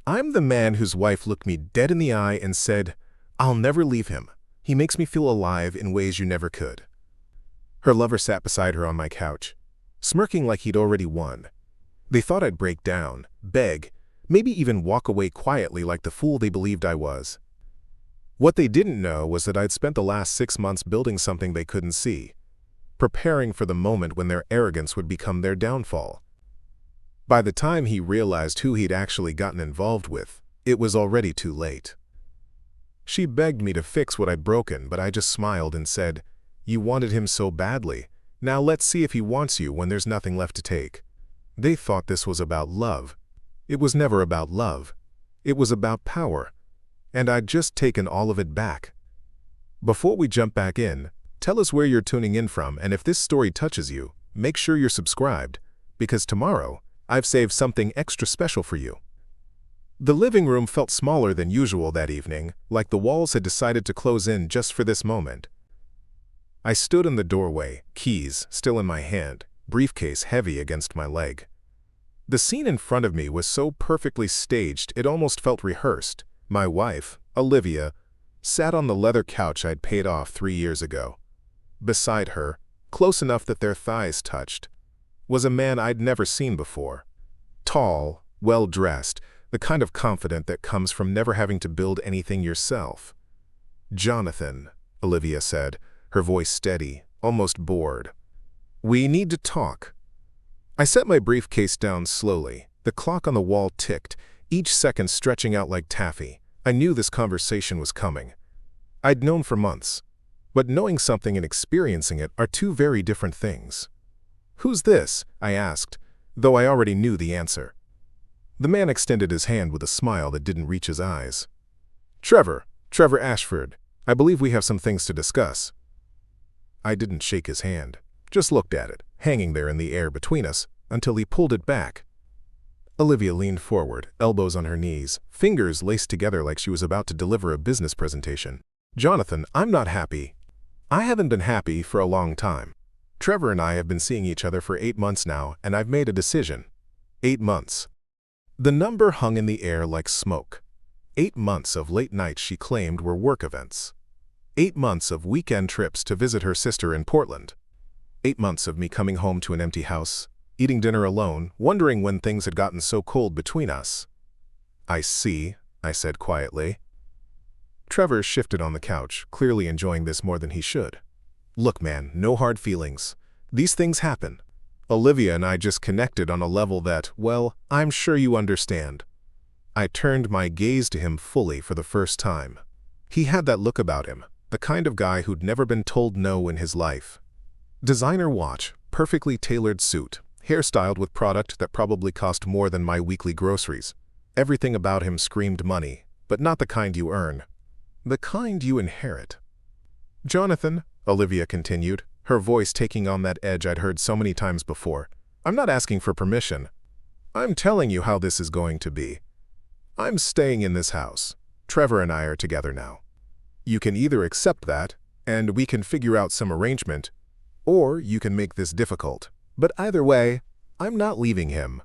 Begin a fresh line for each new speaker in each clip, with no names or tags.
I'm the man whose wife looked me dead in the eye and said, "I'll never leave him. He makes me feel alive in ways you never could." Her lover sat beside her on my couch, smirking like he'd already won. They thought I'd break down, beg, maybe even walk away quietly like the fool they believed I was. What they didn't know was that I'd spent the last 6 months building something they couldn't see, preparing for the moment when their arrogance would become their downfall. By the time he realized who he'd actually gotten involved with, it was already too late. She begged me to fix what I'd broken, but I just smiled and said, "You wanted him so badly. Now let's see if he wants you when there's nothing left to take." They thought this was about love. It was never about love. It was about power. And I'd just taken all of it back. Before we jump back in, tell us where you're tuning in from, and if this story touches you, make sure you're subscribed, because tomorrow, I've saved something extra special for you. The living room felt smaller than usual that evening, like the walls had decided to close in just for this moment. I stood in the doorway, keys still in my hand, briefcase heavy against my leg. The scene in front of me was so perfectly staged it almost felt rehearsed. My wife, Olivia, sat on the leather couch I'd paid off 3 years ago. Beside her, close enough that their thighs touched, was a man I'd never seen before. Tall, well-dressed, the kind of confident that comes from never having to build anything yourself. "Jonathan," Olivia said, her voice steady, almost bored. "We need to talk." I set my briefcase down slowly. The clock on the wall ticked, each second stretching out like taffy. I knew this conversation was coming. I'd known for months. But knowing something and experiencing it are two very different things. "Who's this?" I asked, though I already knew the answer. The man extended his hand with a smile that didn't reach his eyes. Trevor Ashford. I believe we have some things to discuss." I didn't shake his hand, just looked at it, hanging there in the air between us, until he pulled it back. Olivia leaned forward, elbows on her knees, fingers laced together like she was about to deliver a business presentation. "Jonathan, I'm not happy. I haven't been happy for a long time. Trevor and I have been seeing each other for 8 months now, and I've made a decision. 8 months. The number hung in the air like smoke. 8 months of late nights she claimed were work events. 8 months of weekend trips to visit her sister in Portland. 8 months of me coming home to an empty house, eating dinner alone, wondering when things had gotten so cold between us. "I see," I said quietly. Trevor shifted on the couch, clearly enjoying this more than he should. "Look, man, no hard feelings. These things happen. Olivia and I just connected on a level that, well, I'm sure you understand." I turned my gaze to him fully for the first time. He had that look about him, the kind of guy who'd never been told no in his life. Designer watch, perfectly tailored suit, hairstyled with product that probably cost more than my weekly groceries. Everything about him screamed money, but not the kind you earn. The kind you inherit. "Jonathan," Olivia continued, her voice taking on that edge I'd heard so many times before, "I'm not asking for permission. I'm telling you how this is going to be. I'm staying in this house. Trevor and I are together now. You can either accept that, and we can figure out some arrangement, or you can make this difficult. But either way, I'm not leaving him."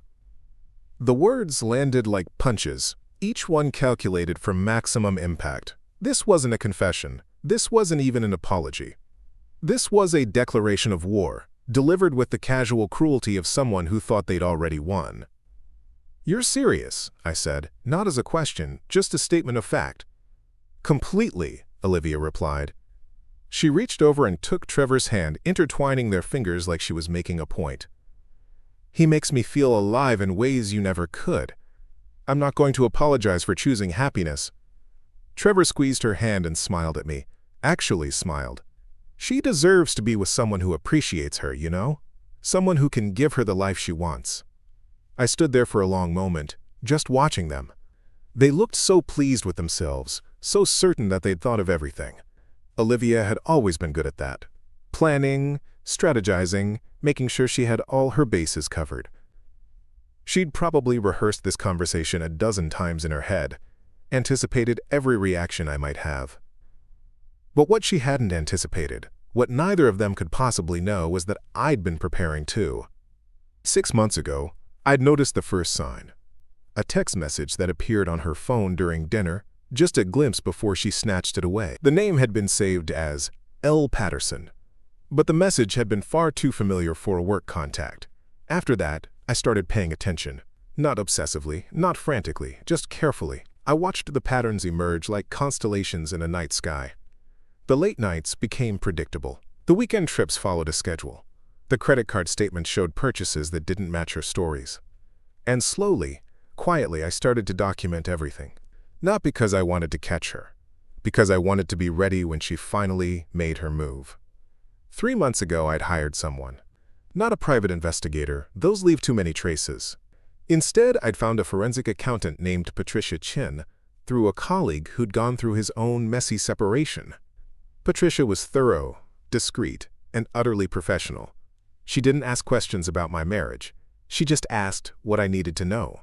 The words landed like punches, each one calculated for maximum impact. This wasn't a confession. This wasn't even an apology. This was a declaration of war, delivered with the casual cruelty of someone who thought they'd already won. "You're serious," I said, not as a question, just a statement of fact. "Completely," Olivia replied. She reached over and took Trevor's hand, intertwining their fingers like she was making a point. "He makes me feel alive in ways you never could. I'm not going to apologize for choosing happiness." Trevor squeezed her hand and smiled at me. Actually smiled. She deserves to be with someone who appreciates her, you know? Someone who can give her the life she wants. I stood there for a long moment, just watching them. They looked so pleased with themselves, so certain that they'd thought of everything. Olivia had always been good at that. Planning, strategizing, making sure she had all her bases covered. She'd probably rehearsed this conversation a dozen times in her head, anticipated every reaction I might have. But what she hadn't anticipated, what neither of them could possibly know, was that I'd been preparing too. 6 months ago, I'd noticed the first sign. A text message that appeared on her phone during dinner, just a glimpse before she snatched it away. The name had been saved as L. Patterson, but the message had been far too familiar for a work contact. After that, I started paying attention. Not obsessively, not frantically, just carefully. I watched the patterns emerge like constellations in a night sky. The late nights became predictable. The weekend trips followed a schedule. The credit card statement showed purchases that didn't match her stories. And slowly, quietly, I started to document everything. Not because I wanted to catch her, because I wanted to be ready when she finally made her move. 3 months ago, I'd hired someone. Not a private investigator, those leave too many traces. Instead, I'd found a forensic accountant named Patricia Chin through a colleague who'd gone through his own messy separation. Patricia was thorough, discreet, and utterly professional. She didn't ask questions about my marriage. She just asked what I needed to know.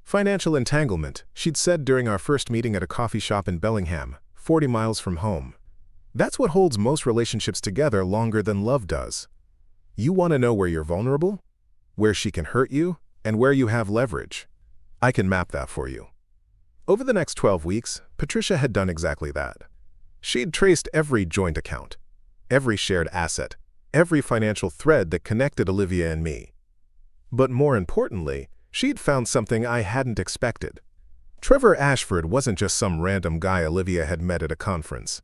Financial entanglement, she'd said during our first meeting at a coffee shop in Bellingham, 40 miles from home. That's what holds most relationships together longer than love does. You want to know where you're vulnerable, where she can hurt you, and where you have leverage. I can map that for you. Over the next 12 weeks, Patricia had done exactly that. She'd traced every joint account, every shared asset, every financial thread that connected Olivia and me. But more importantly, she'd found something I hadn't expected. Trevor Ashford wasn't just some random guy Olivia had met at a conference.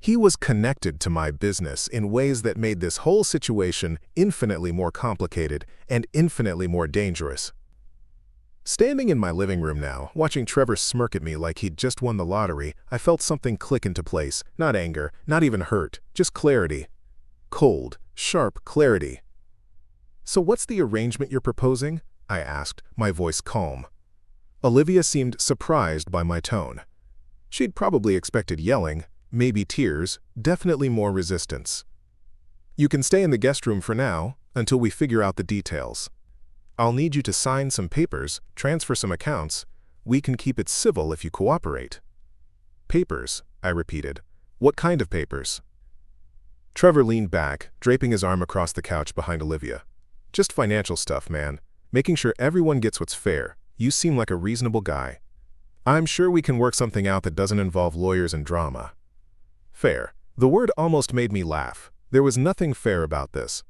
He was connected to my business in ways that made this whole situation infinitely more complicated and infinitely more dangerous. Standing in my living room now, watching Trevor smirk at me like he'd just won the lottery, I felt something click into place. Not anger, not even hurt, just clarity. Cold, sharp clarity. "So what's the arrangement you're proposing?" I asked, my voice calm. Olivia seemed surprised by my tone. She'd probably expected yelling, maybe tears, definitely more resistance. "You can stay in the guest room for now, until we figure out the details. I'll need you to sign some papers, transfer some accounts. We can keep it civil if you cooperate." "Papers," I repeated. "What kind of papers?" Trevor leaned back, draping his arm across the couch behind Olivia. "Just financial stuff, man. Making sure everyone gets what's fair. You seem like a reasonable guy. I'm sure we can work something out that doesn't involve lawyers and drama." Fair. The word almost made me laugh. There was nothing fair about this.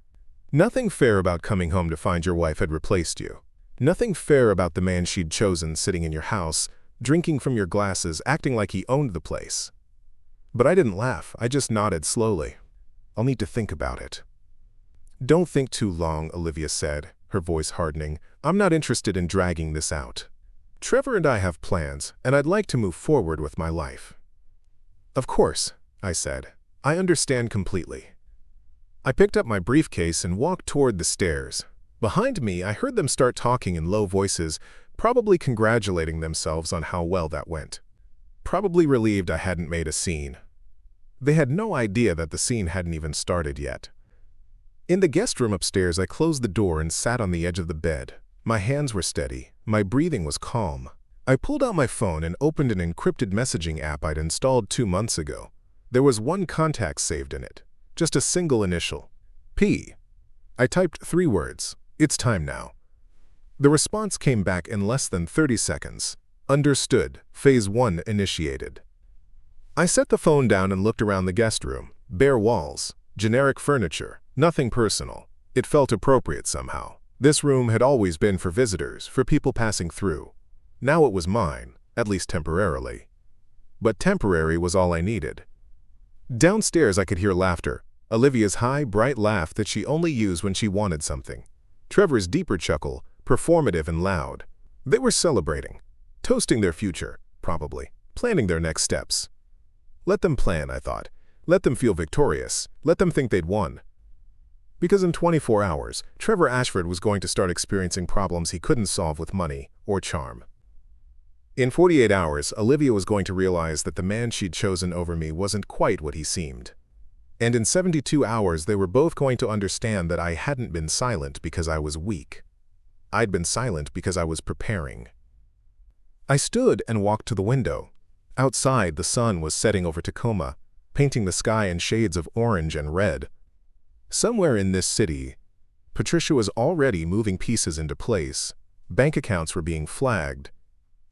Nothing fair about coming home to find your wife had replaced you. Nothing fair about the man she'd chosen sitting in your house, drinking from your glasses, acting like he owned the place. But I didn't laugh. I just nodded slowly. "I'll need to think about it." "Don't think too long," Olivia said, her voice hardening. "I'm not interested in dragging this out. Trevor and I have plans, and I'd like to move forward with my life." "Of course," I said. "I understand completely." I picked up my briefcase and walked toward the stairs. Behind me, I heard them start talking in low voices, probably congratulating themselves on how well that went. Probably relieved I hadn't made a scene. They had no idea that the scene hadn't even started yet. In the guest room upstairs, I closed the door and sat on the edge of the bed. My hands were steady. My breathing was calm. I pulled out my phone and opened an encrypted messaging app I'd installed 2 months ago. There was one contact saved in it. Just a single initial. P. I typed 3 words. "It's time now." The response came back in less than 30 seconds. "Understood. Phase 1 initiated." I set the phone down and looked around the guest room. Bare walls, generic furniture, nothing personal. It felt appropriate somehow. This room had always been for visitors, for people passing through. Now it was mine, at least temporarily. But temporary was all I needed. Downstairs I could hear laughter. Olivia's high, bright laugh that she only used when she wanted something. Trevor's deeper chuckle, performative and loud. They were celebrating. Toasting their future, probably. Planning their next steps. Let them plan, I thought. Let them feel victorious. Let them think they'd won. Because in 24 hours, Trevor Ashford was going to start experiencing problems he couldn't solve with money or charm. In 48 hours, Olivia was going to realize that the man she'd chosen over me wasn't quite what he seemed. And in 72 hours, they were both going to understand that I hadn't been silent because I was weak. I'd been silent because I was preparing. I stood and walked to the window. Outside, the sun was setting over Tacoma, painting the sky in shades of orange and red. Somewhere in this city, Patricia was already moving pieces into place, Bank accounts were being flagged.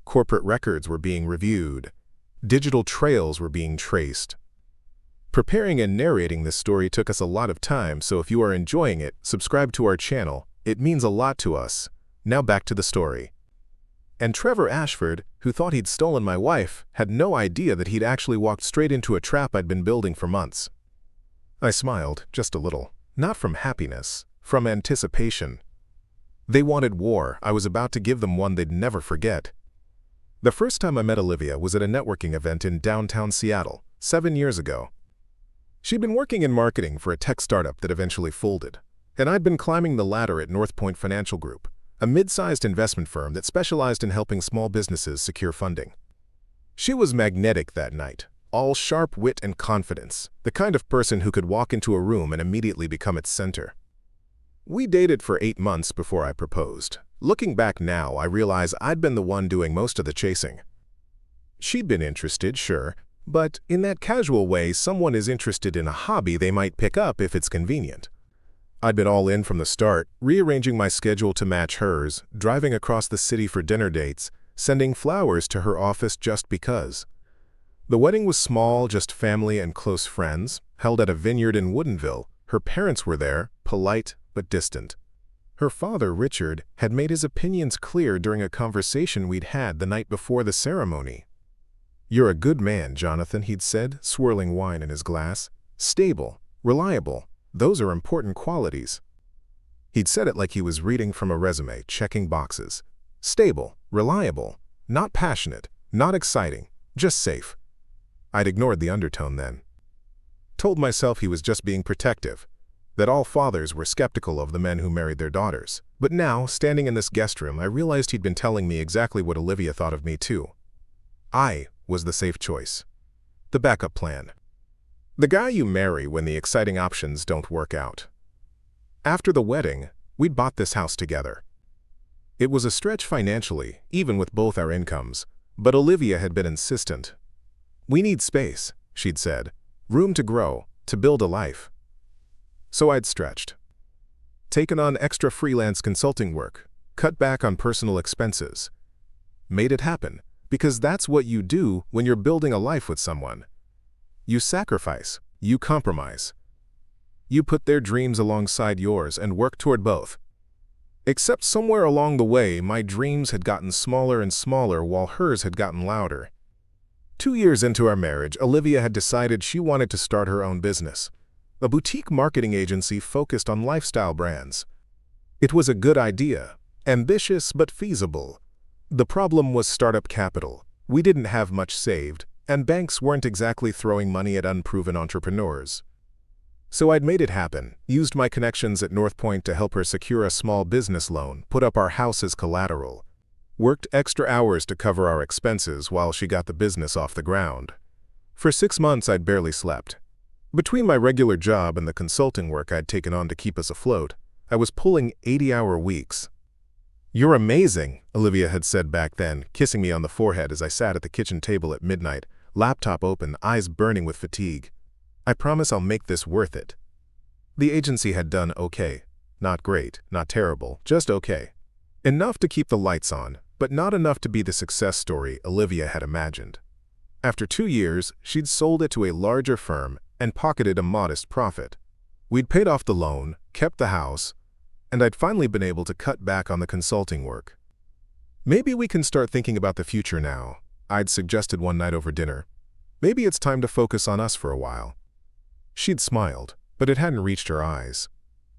Corporate records were being reviewed. Digital trails were being traced. Preparing and narrating this story took us a lot of time, so if you are enjoying it, subscribe to our channel. It means a lot to us. Now back to the story. And Trevor Ashford, who thought he'd stolen my wife, had no idea that he'd actually walked straight into a trap I'd been building for months. I smiled, just a little. Not from happiness, from anticipation. They wanted war. I was about to give them one they'd never forget. The first time I met Olivia was at a networking event in downtown Seattle, 7 years ago. She'd been working in marketing for a tech startup that eventually folded, and I'd been climbing the ladder at North Point Financial Group, a mid-sized investment firm that specialized in helping small businesses secure funding. She was magnetic that night, all sharp wit and confidence, the kind of person who could walk into a room and immediately become its center. We dated for 8 months before I proposed. Looking back now, I realize I'd been the one doing most of the chasing. She'd been interested, sure, but in that casual way someone is interested in a hobby they might pick up if it's convenient. I'd been all in from the start, rearranging my schedule to match hers, driving across the city for dinner dates, sending flowers to her office just because. The wedding was small, just family and close friends, held at a vineyard in Woodinville. Her parents were there, polite but distant. Her father, Richard, had made his opinions clear during a conversation we'd had the night before the ceremony. "You're a good man, Jonathan," he'd said, swirling wine in his glass. "Stable, reliable. Those are important qualities." He'd said it like he was reading from a resume, checking boxes. Stable, reliable, not passionate, not exciting, just safe. I'd ignored the undertone then. Told myself he was just being protective, that all fathers were skeptical of the men who married their daughters. But now, standing in this guest room, I realized he'd been telling me exactly what Olivia thought of me too. I was the safe choice. The backup plan. The guy you marry when the exciting options don't work out. After the wedding, we'd bought this house together. It was a stretch financially, even with both our incomes, but Olivia had been insistent. "We need space," she'd said. "Room to grow, to build a life." So I'd stretched. Taken on extra freelance consulting work, cut back on personal expenses. Made it happen, because that's what you do when you're building a life with someone. You sacrifice, you compromise. You put their dreams alongside yours and work toward both. Except somewhere along the way, my dreams had gotten smaller and smaller while hers had gotten louder. 2 years into our marriage, Olivia had decided she wanted to start her own business, a boutique marketing agency focused on lifestyle brands. It was a good idea, ambitious but feasible. The problem was startup capital. We didn't have much saved, and banks weren't exactly throwing money at unproven entrepreneurs. So I'd made it happen, used my connections at North Point to help her secure a small business loan, put up our house as collateral. Worked extra hours to cover our expenses while she got the business off the ground. For 6 months I'd barely slept. Between my regular job and the consulting work I'd taken on to keep us afloat, I was pulling 80-hour weeks. "You're amazing," Olivia had said back then, kissing me on the forehead as I sat at the kitchen table at midnight, laptop open, eyes burning with fatigue. "I promise I'll make this worth it." The agency had done okay. Not great, not terrible, just okay. Enough to keep the lights on, but not enough to be the success story Olivia had imagined. After 2 years, she'd sold it to a larger firm and pocketed a modest profit. We'd paid off the loan, kept the house, and I'd finally been able to cut back on the consulting work. "Maybe we can start thinking about the future now," I'd suggested one night over dinner. "Maybe it's time to focus on us for a while." She'd smiled, but it hadn't reached her eyes.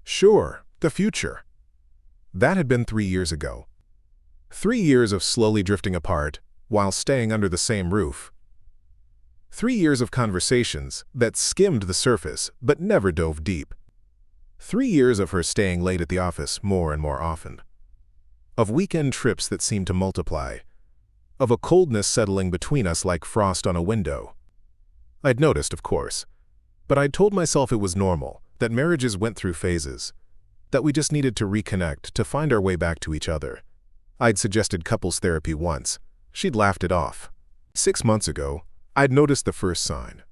Sure, the future. That had been 3 years ago. 3 years of slowly drifting apart while staying under the same roof. 3 years of conversations that skimmed the surface but never dove deep. 3 years of her staying late at the office more and more often. Of weekend trips that seemed to multiply. Of a coldness settling between us like frost on a window. I'd noticed, of course, but I'd told myself it was normal, that marriages went through phases, that we just needed to reconnect, to find our way back to each other. I'd suggested couples therapy once. She'd laughed it off. 6 months ago, I'd noticed the first sign.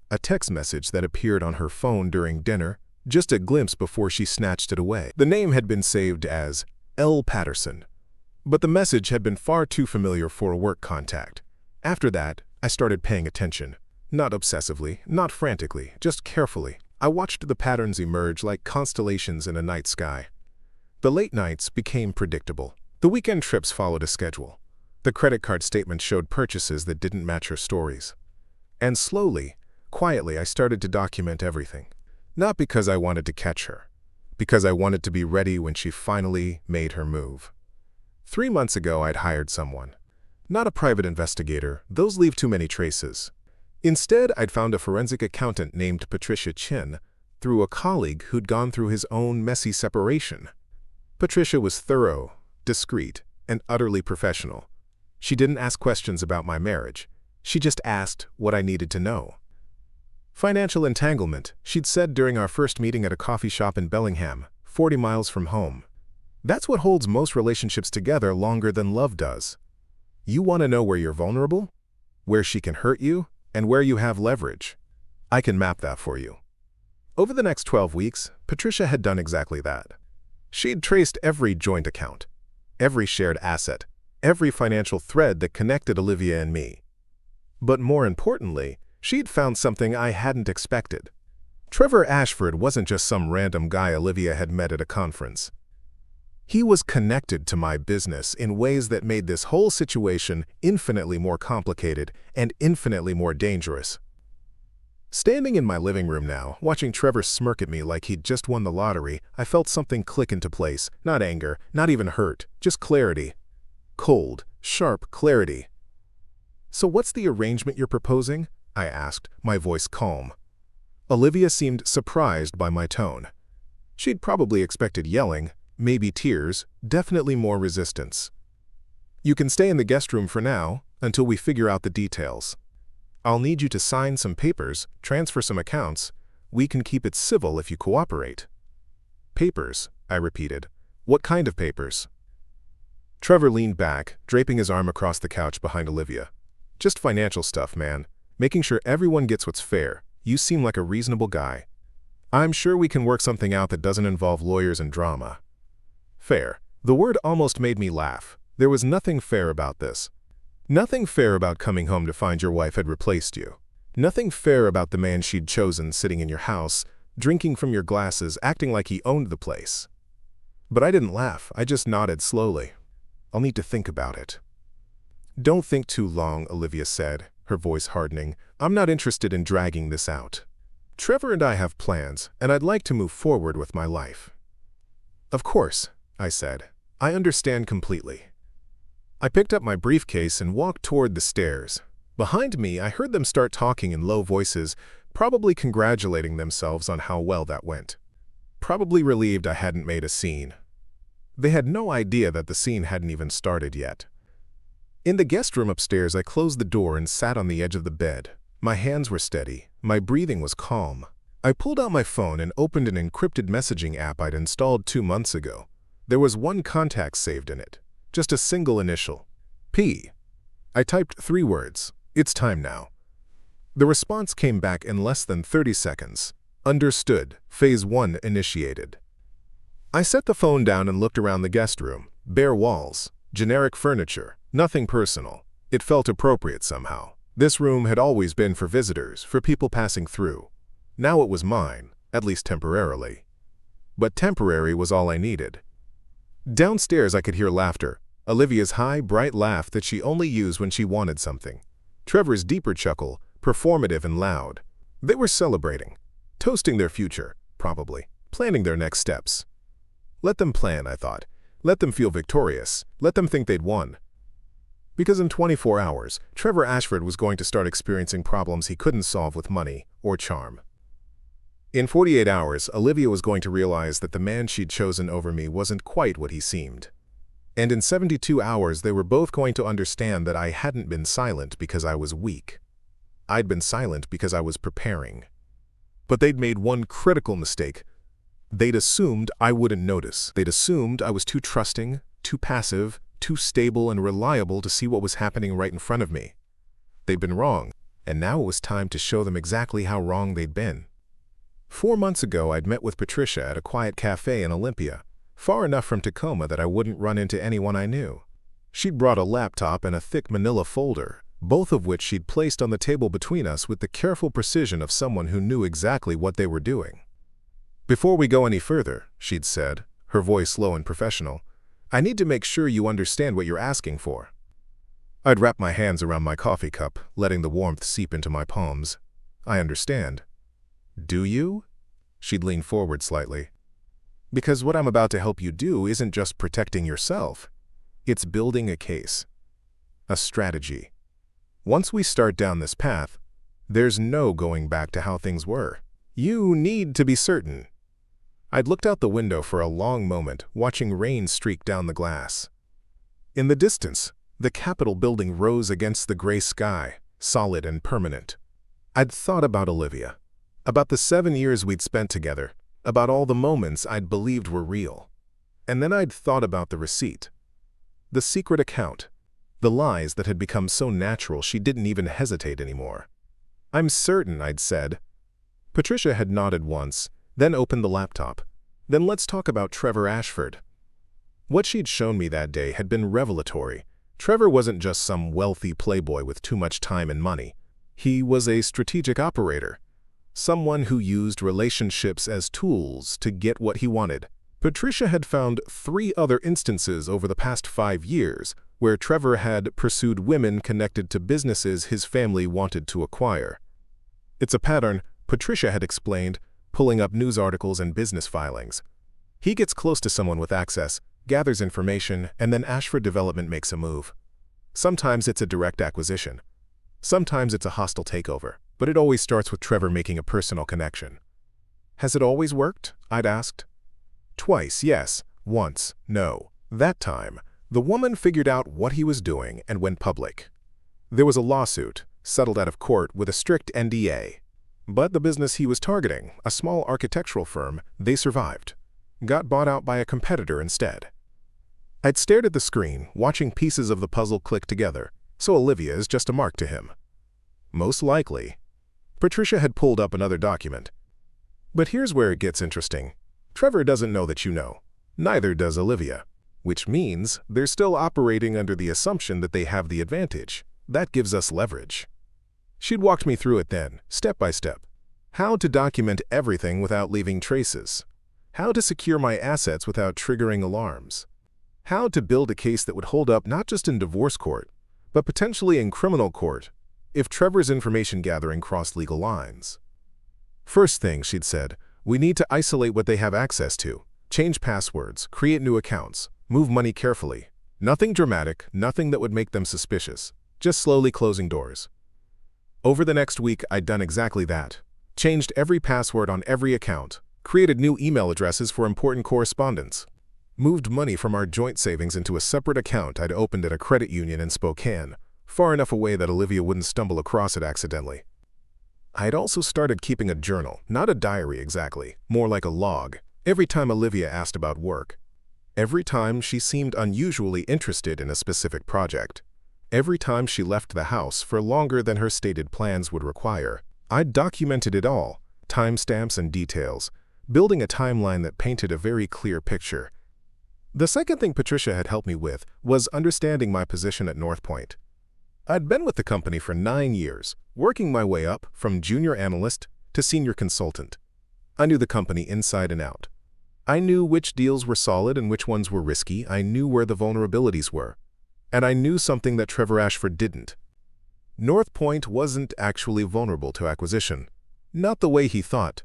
A text message that appeared on her phone during dinner, just a glimpse before she snatched it away. The name had been saved as L. Patterson. But the message had been far too familiar for a work contact. After that, I started paying attention. Not obsessively, not frantically, just carefully. I watched the patterns emerge like constellations in a night sky. The late nights became predictable. The weekend trips followed a schedule. The credit card statement showed purchases that didn't match her stories. And slowly, quietly, I started to document everything. Not because I wanted to catch her, because I wanted to be ready when she finally made her move. 3 months ago, I'd hired someone. Not a private investigator, those leave too many traces. Instead, I'd found a forensic accountant named Patricia Chin through a colleague who'd gone through his own messy separation. Patricia was thorough, discreet, and utterly professional. She didn't ask questions about my marriage. She just asked what I needed to know. Financial entanglement, she'd said during our first meeting at a coffee shop in Bellingham, 40 miles from home. That's what holds most relationships together longer than love does. You want to know where you're vulnerable, where she can hurt you, and where you have leverage. I can map that for you. Over the next 12 weeks, Patricia had done exactly that. She'd traced every joint account, every shared asset, every financial thread that connected Olivia and me. But more importantly, she'd found something I hadn't expected. Trevor Ashford wasn't just some random guy Olivia had met at a conference. He was connected to my business in ways that made this whole situation infinitely more complicated and infinitely more dangerous. Standing in my living room now, watching Trevor smirk at me like he'd just won the lottery, I felt something click into place. Not anger, not even hurt, just clarity. Cold, sharp clarity. "So what's the arrangement you're proposing?" I asked, my voice calm. Olivia seemed surprised by my tone. She'd probably expected yelling, maybe tears, definitely more resistance. "You can stay in the guest room for now, until we figure out the details. I'll need you to sign some papers, transfer some accounts. We can keep it civil if you cooperate." "Papers," I repeated. "What kind of papers?" Trevor leaned back, draping his arm across the couch behind Olivia. "Just financial stuff, man. Making sure everyone gets what's fair. You seem like a reasonable guy. I'm sure we can work something out that doesn't involve lawyers and drama." Fair. The word almost made me laugh. There was nothing fair about this. Nothing fair about coming home to find your wife had replaced you. Nothing fair about the man she'd chosen sitting in your house, drinking from your glasses, acting like he owned the place. But I didn't laugh. I just nodded slowly. "I'll need to think about it." "Don't think too long," Olivia said, her voice hardening. "I'm not interested in dragging this out. Trevor and I have plans, and I'd like to move forward with my life." "Of course," I said. "I understand completely." I picked up my briefcase and walked toward the stairs. Behind me, I heard them start talking in low voices, probably congratulating themselves on how well that went. Probably relieved I hadn't made a scene. They had no idea that the scene hadn't even started yet. In the guest room upstairs, I closed the door and sat on the edge of the bed. My hands were steady. My breathing was calm. I pulled out my phone and opened an encrypted messaging app I'd installed 2 months ago. There was one contact saved in it. Just a single initial. P. I typed 3 words. "It's time now." The response came back in less than 30 seconds. "Understood. Phase 1 initiated." I set the phone down and looked around the guest room. Bare walls, generic furniture, nothing personal. It felt appropriate somehow. This room had always been for visitors, for people passing through. Now it was mine, at least temporarily. But temporary was all I needed. Downstairs I could hear laughter. Olivia's high, bright laugh that she only used when she wanted something. Trevor's deeper chuckle, performative and loud. They were celebrating. Toasting their future, probably. Planning their next steps. Let them plan, I thought. Let them feel victorious. Let them think they'd won. Because in 24 hours, Trevor Ashford was going to start experiencing problems he couldn't solve with money or charm. In 48 hours, Olivia was going to realize that the man she'd chosen over me wasn't quite what he seemed. And in 72 hours, they were both going to understand that I hadn't been silent because I was weak. I'd been silent because I was preparing. But they'd made one critical mistake. They'd assumed I wouldn't notice. They'd assumed I was too trusting, too passive, too stable and reliable to see what was happening right in front of me. They'd been wrong, and now it was time to show them exactly how wrong they'd been. 4 months ago, I'd met with Patricia at a quiet cafe in Olympia, far enough from Tacoma that I wouldn't run into anyone I knew. She'd brought a laptop and a thick manila folder, both of which she'd placed on the table between us with the careful precision of someone who knew exactly what they were doing. "Before we go any further," she'd said, her voice low and professional, "I need to make sure you understand what you're asking for." I'd wrap my hands around my coffee cup, letting the warmth seep into my palms. "I understand." "Do you?" She'd lean forward slightly. "Because what I'm about to help you do isn't just protecting yourself. It's building a case. A strategy. Once we start down this path, there's no going back to how things were. You need to be certain." I'd looked out the window for a long moment, watching rain streak down the glass. In the distance, the Capitol building rose against the gray sky, solid and permanent. I'd thought about Olivia, about the 7 years we'd spent together, about all the moments I'd believed were real. And then I'd thought about the receipt. The secret account. The lies that had become so natural she didn't even hesitate anymore. "I'm certain," I'd said. Patricia had nodded once, then opened the laptop. "Then let's talk about Trevor Ashford." What she'd shown me that day had been revelatory. Trevor wasn't just some wealthy playboy with too much time and money. He was a strategic operator, someone who used relationships as tools to get what he wanted. Patricia had found 3 other instances over the past 5 years where Trevor had pursued women connected to businesses his family wanted to acquire. "It's a pattern," Patricia had explained, pulling up news articles and business filings. "He gets close to someone with access, gathers information, and then Ashford Development makes a move. Sometimes it's a direct acquisition. Sometimes it's a hostile takeover, but it always starts with Trevor making a personal connection." "Has it always worked?" I'd asked. "Twice, yes. Once, no. That time, the woman figured out what he was doing and went public. There was a lawsuit, settled out of court with a strict NDA. But the business he was targeting, a small architectural firm, they survived. Got bought out by a competitor instead." I'd stared at the screen, watching pieces of the puzzle click together. "So Olivia is just a mark to him." "Most likely." Patricia had pulled up another document. "But here's where it gets interesting. Trevor doesn't know that you know. Neither does Olivia. Which means they're still operating under the assumption that they have the advantage. That gives us leverage." She'd walked me through it then, step by step. How to document everything without leaving traces. How to secure my assets without triggering alarms. How to build a case that would hold up not just in divorce court, but potentially in criminal court, if Trevor's information gathering crossed legal lines. "First thing," she'd said, "we need to isolate what they have access to. Change passwords, create new accounts, move money carefully. Nothing dramatic, nothing that would make them suspicious. Just slowly closing doors." Over the next week, I'd done exactly that. Changed every password on every account, created new email addresses for important correspondence, moved money from our joint savings into a separate account I'd opened at a credit union in Spokane, far enough away that Olivia wouldn't stumble across it accidentally. I'd also started keeping a journal, not a diary exactly, more like a log, every time Olivia asked about work. Every time she seemed unusually interested in a specific project. Every time she left the house for longer than her stated plans would require. I'd documented it all, timestamps and details, building a timeline that painted a very clear picture. The second thing Patricia had helped me with was understanding my position at North Point. I'd been with the company for 9 years, working my way up from junior analyst to senior consultant. I knew the company inside and out. I knew which deals were solid and which ones were risky. I knew where the vulnerabilities were. And I knew something that Trevor Ashford didn't. North Point wasn't actually vulnerable to acquisition. Not the way he thought.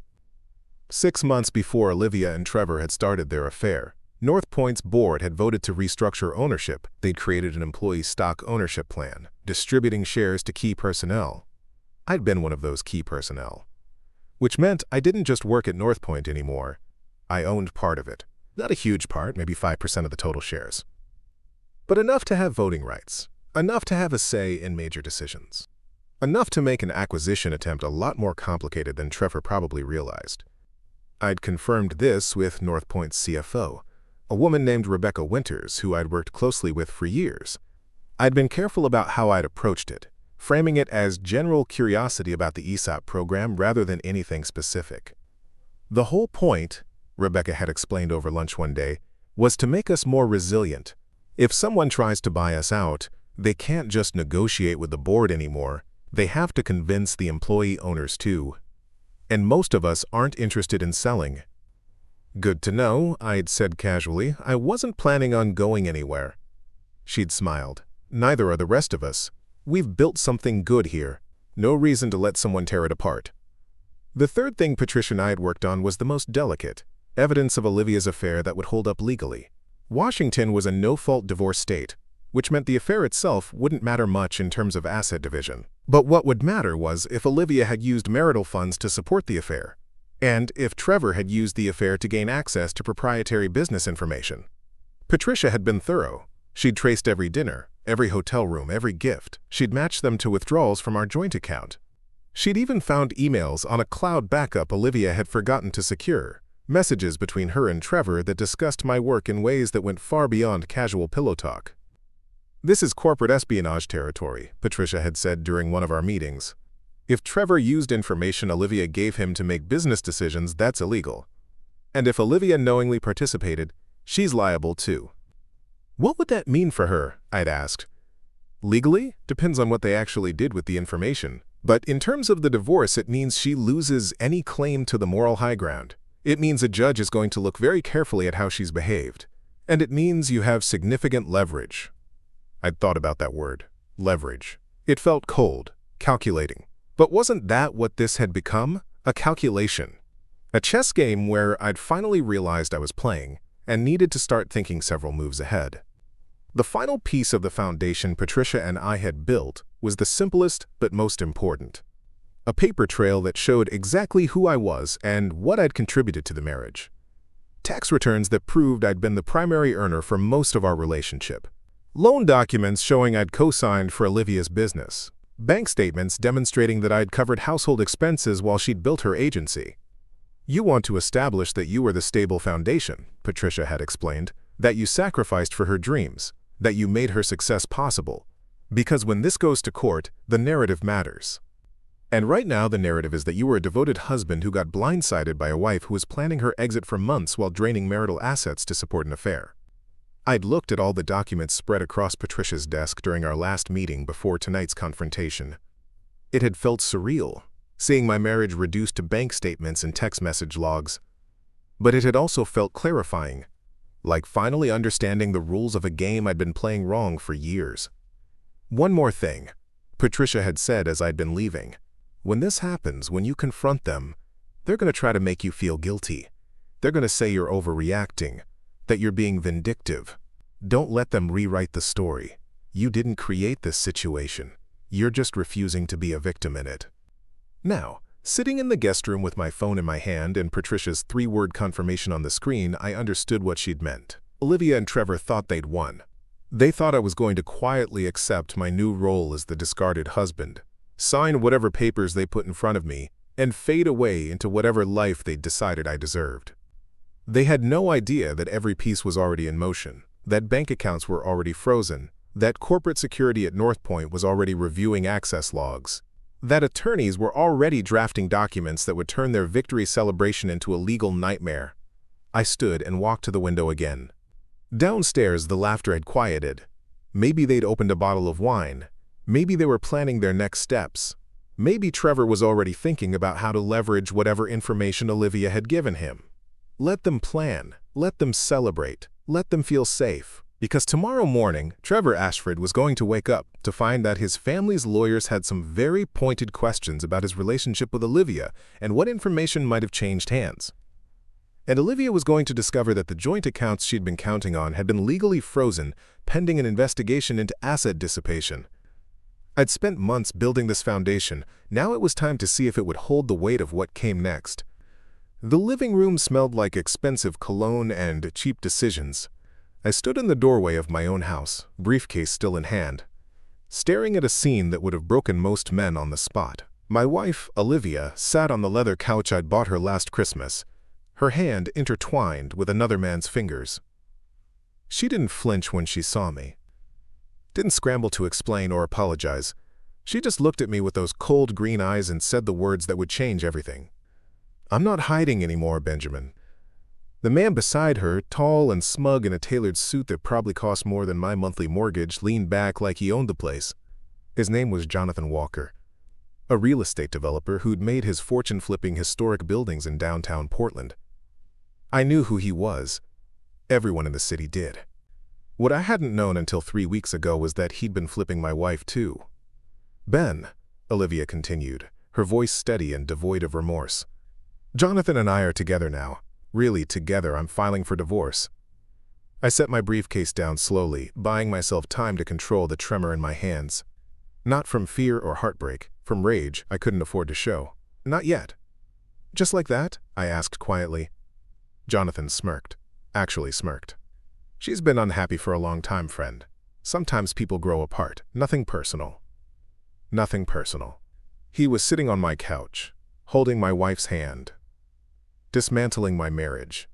6 months before Olivia and Trevor had started their affair, North Point's board had voted to restructure ownership. They'd created an employee stock ownership plan, distributing shares to key personnel. I'd been one of those key personnel. Which meant I didn't just work at North Point anymore. I owned part of it. Not a huge part, maybe 5% of the total shares. But enough to have voting rights. Enough to have a say in major decisions. Enough to make an acquisition attempt a lot more complicated than Trevor probably realized. I'd confirmed this with North Point's CFO, a woman named Rebecca Winters, who I'd worked closely with for years. I'd been careful about how I'd approached it, framing it as general curiosity about the ESOP program rather than anything specific. The whole point, Rebecca had explained over lunch one day, was to make us more resilient. If someone tries to buy us out, they can't just negotiate with the board anymore. They have to convince the employee owners too. And most of us aren't interested in selling. Good to know, I'd said casually. I wasn't planning on going anywhere. She'd smiled. Neither are the rest of us. We've built something good here. No reason to let someone tear it apart. The third thing Patricia and I had worked on was the most delicate, evidence of Olivia's affair that would hold up legally. Washington was a no-fault divorce state, which meant the affair itself wouldn't matter much in terms of asset division. But what would matter was if Olivia had used marital funds to support the affair, and if Trevor had used the affair to gain access to proprietary business information. Patricia had been thorough. She'd traced every dinner, every hotel room, every gift. She'd matched them to withdrawals from our joint account. She'd even found emails on a cloud backup Olivia had forgotten to secure, messages between her and Trevor that discussed my work in ways that went far beyond casual pillow talk. This is corporate espionage territory, Patricia had said during one of our meetings. If Trevor used information Olivia gave him to make business decisions, that's illegal. And if Olivia knowingly participated, she's liable too. What would that mean for her? I'd asked. Legally? Depends on what they actually did with the information. But in terms of the divorce, it means she loses any claim to the moral high ground. It means a judge is going to look very carefully at how she's behaved. And it means you have significant leverage. I'd thought about that word, leverage. It felt cold, calculating. But wasn't that what this had become? A calculation. A chess game where I'd finally realized I was playing and needed to start thinking several moves ahead. The final piece of the foundation Patricia and I had built was the simplest but most important. A paper trail that showed exactly who I was and what I'd contributed to the marriage. Tax returns that proved I'd been the primary earner for most of our relationship. Loan documents showing I'd co-signed for Olivia's business. Bank statements demonstrating that I'd covered household expenses while she'd built her agency. You want to establish that you were the stable foundation, Patricia had explained, that you sacrificed for her dreams, that you made her success possible. Because when this goes to court, the narrative matters. And right now the narrative is that you were a devoted husband who got blindsided by a wife who was planning her exit for months while draining marital assets to support an affair. I'd looked at all the documents spread across Patricia's desk during our last meeting before tonight's confrontation. It had felt surreal, seeing my marriage reduced to bank statements and text message logs. But it had also felt clarifying, like finally understanding the rules of a game I'd been playing wrong for years. One more thing, Patricia had said as I'd been leaving. When this happens, when you confront them, they're going to try to make you feel guilty. They're going to say you're overreacting, that you're being vindictive. Don't let them rewrite the story. You didn't create this situation. You're just refusing to be a victim in it. Now, sitting in the guest room with my phone in my hand and Patricia's three-word confirmation on the screen, I understood what she'd meant. Olivia and Trevor thought they'd won. They thought I was going to quietly accept my new role as the discarded husband, sign whatever papers they put in front of me, and fade away into whatever life they'd decided I deserved. They had no idea that every piece was already in motion, that bank accounts were already frozen, that corporate security at North Point was already reviewing access logs, that attorneys were already drafting documents that would turn their victory celebration into a legal nightmare. I stood and walked to the window again. Downstairs, the laughter had quieted. Maybe they'd opened a bottle of wine. Maybe they were planning their next steps. Maybe Trevor was already thinking about how to leverage whatever information Olivia had given him. Let them plan. Let them celebrate. Let them feel safe. Because tomorrow morning, Trevor Ashford was going to wake up to find that his family's lawyers had some very pointed questions about his relationship with Olivia and what information might have changed hands. And Olivia was going to discover that the joint accounts she'd been counting on had been legally frozen pending an investigation into asset dissipation. I'd spent months building this foundation. Now it was time to see if it would hold the weight of what came next. The living room smelled like expensive cologne and cheap decisions. I stood in the doorway of my own house, briefcase still in hand, staring at a scene that would have broken most men on the spot. My wife, Olivia, sat on the leather couch I'd bought her last Christmas, her hand intertwined with another man's fingers. She didn't flinch when she saw me. Didn't scramble to explain or apologize. She just looked at me with those cold green eyes and said the words that would change everything. "I'm not hiding anymore, Benjamin. The man beside her, tall and smug in a tailored suit that probably cost more than my monthly mortgage, leaned back like he owned the place. His name was Jonathan Walker, a real estate developer who'd made his fortune flipping historic buildings in downtown Portland. I knew who he was. Everyone in the city did. What I hadn't known until 3 weeks ago was that he'd been flipping my wife too. "Ben," Olivia continued, her voice steady and devoid of remorse. "Jonathan and I are together now. Really together. I'm filing for divorce." I set my briefcase down slowly, buying myself time to control the tremor in my hands. Not from fear or heartbreak, from rage I couldn't afford to show. Not yet. "Just like that?" I asked quietly. Jonathan smirked. Actually smirked. "She's been unhappy for a long time, friend. Sometimes people grow apart. Nothing personal." Nothing personal. He was sitting on my couch, holding my wife's hand, dismantling my marriage.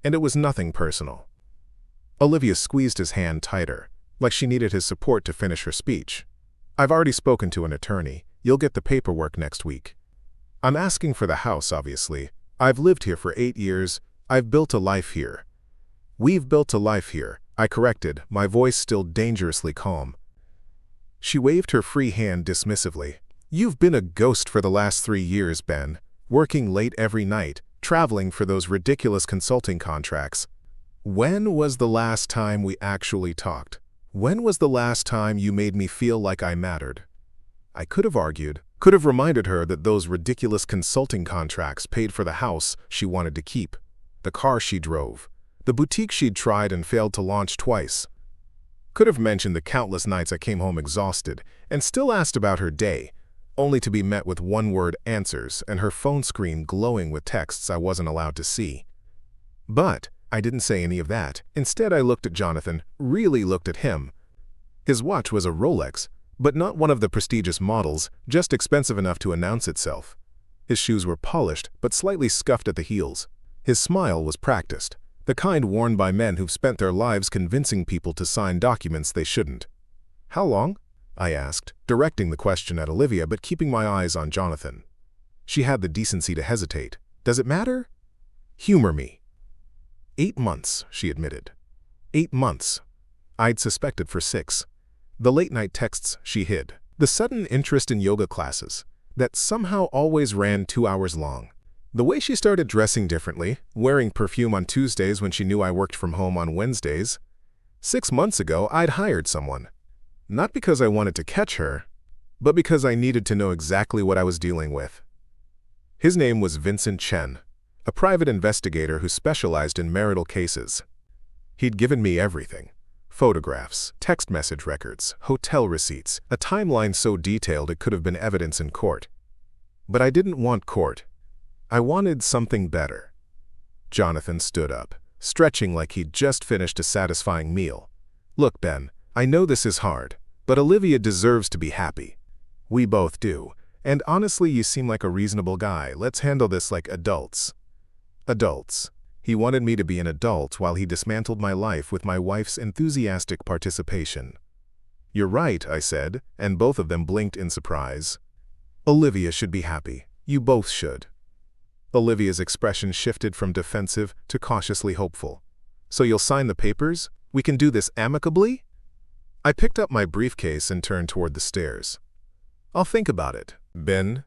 And it was nothing personal. Olivia squeezed his hand tighter, like she needed his support to finish her speech. "I've already spoken to an attorney. You'll get the paperwork next week. I'm asking for the house, obviously. I've lived here for 8 years. I've built a life here." "We've built a life here," I corrected, my voice still dangerously calm. She waved her free hand dismissively. "You've been a ghost for the last 3 years, Ben, working late every night, traveling for those ridiculous consulting contracts. When was the last time we actually talked? When was the last time you made me feel like I mattered?" I could have argued, could have reminded her that those ridiculous consulting contracts paid for the house she wanted to keep, the car she drove, the boutique she'd tried and failed to launch twice. Could have mentioned the countless nights I came home exhausted and still asked about her day, only to be met with one-word answers and her phone screen glowing with texts I wasn't allowed to see. But I didn't say any of that. Instead, I looked at Jonathan, really looked at him. His watch was a Rolex, but not one of the prestigious models, just expensive enough to announce itself. His shoes were polished, but slightly scuffed at the heels. His smile was practiced, the kind worn by men who've spent their lives convincing people to sign documents they shouldn't. "How long?" I asked, directing the question at Olivia but keeping my eyes on Jonathan. She had the decency to hesitate. "Does it matter?" "Humor me." 8 months, she admitted. 8 months. I'd suspected for 6. The late-night texts she hid. The sudden interest in yoga classes that somehow always ran 2 hours long. The way she started dressing differently, wearing perfume on Tuesdays when she knew I worked from home on Wednesdays. 6 months ago, I'd hired someone. Not because I wanted to catch her, but because I needed to know exactly what I was dealing with. His name was Vincent Chen, a private investigator who specialized in marital cases. He'd given me everything. Photographs, text message records, hotel receipts, a timeline so detailed it could have been evidence in court. But I didn't want court. I wanted something better. Jonathan stood up, stretching like he'd just finished a satisfying meal. "Look, Ben, I know this is hard, but Olivia deserves to be happy. We both do. And honestly, you seem like a reasonable guy. Let's handle this like adults." Adults. He wanted me to be an adult while he dismantled my life with my wife's enthusiastic participation. "You're right," I said, and both of them blinked in surprise. "Olivia should be happy. You both should." Olivia's expression shifted from defensive to cautiously hopeful. "So you'll sign the papers? We can do this amicably?" I picked up my briefcase and turned toward the stairs. "I'll think about it." "Ben,"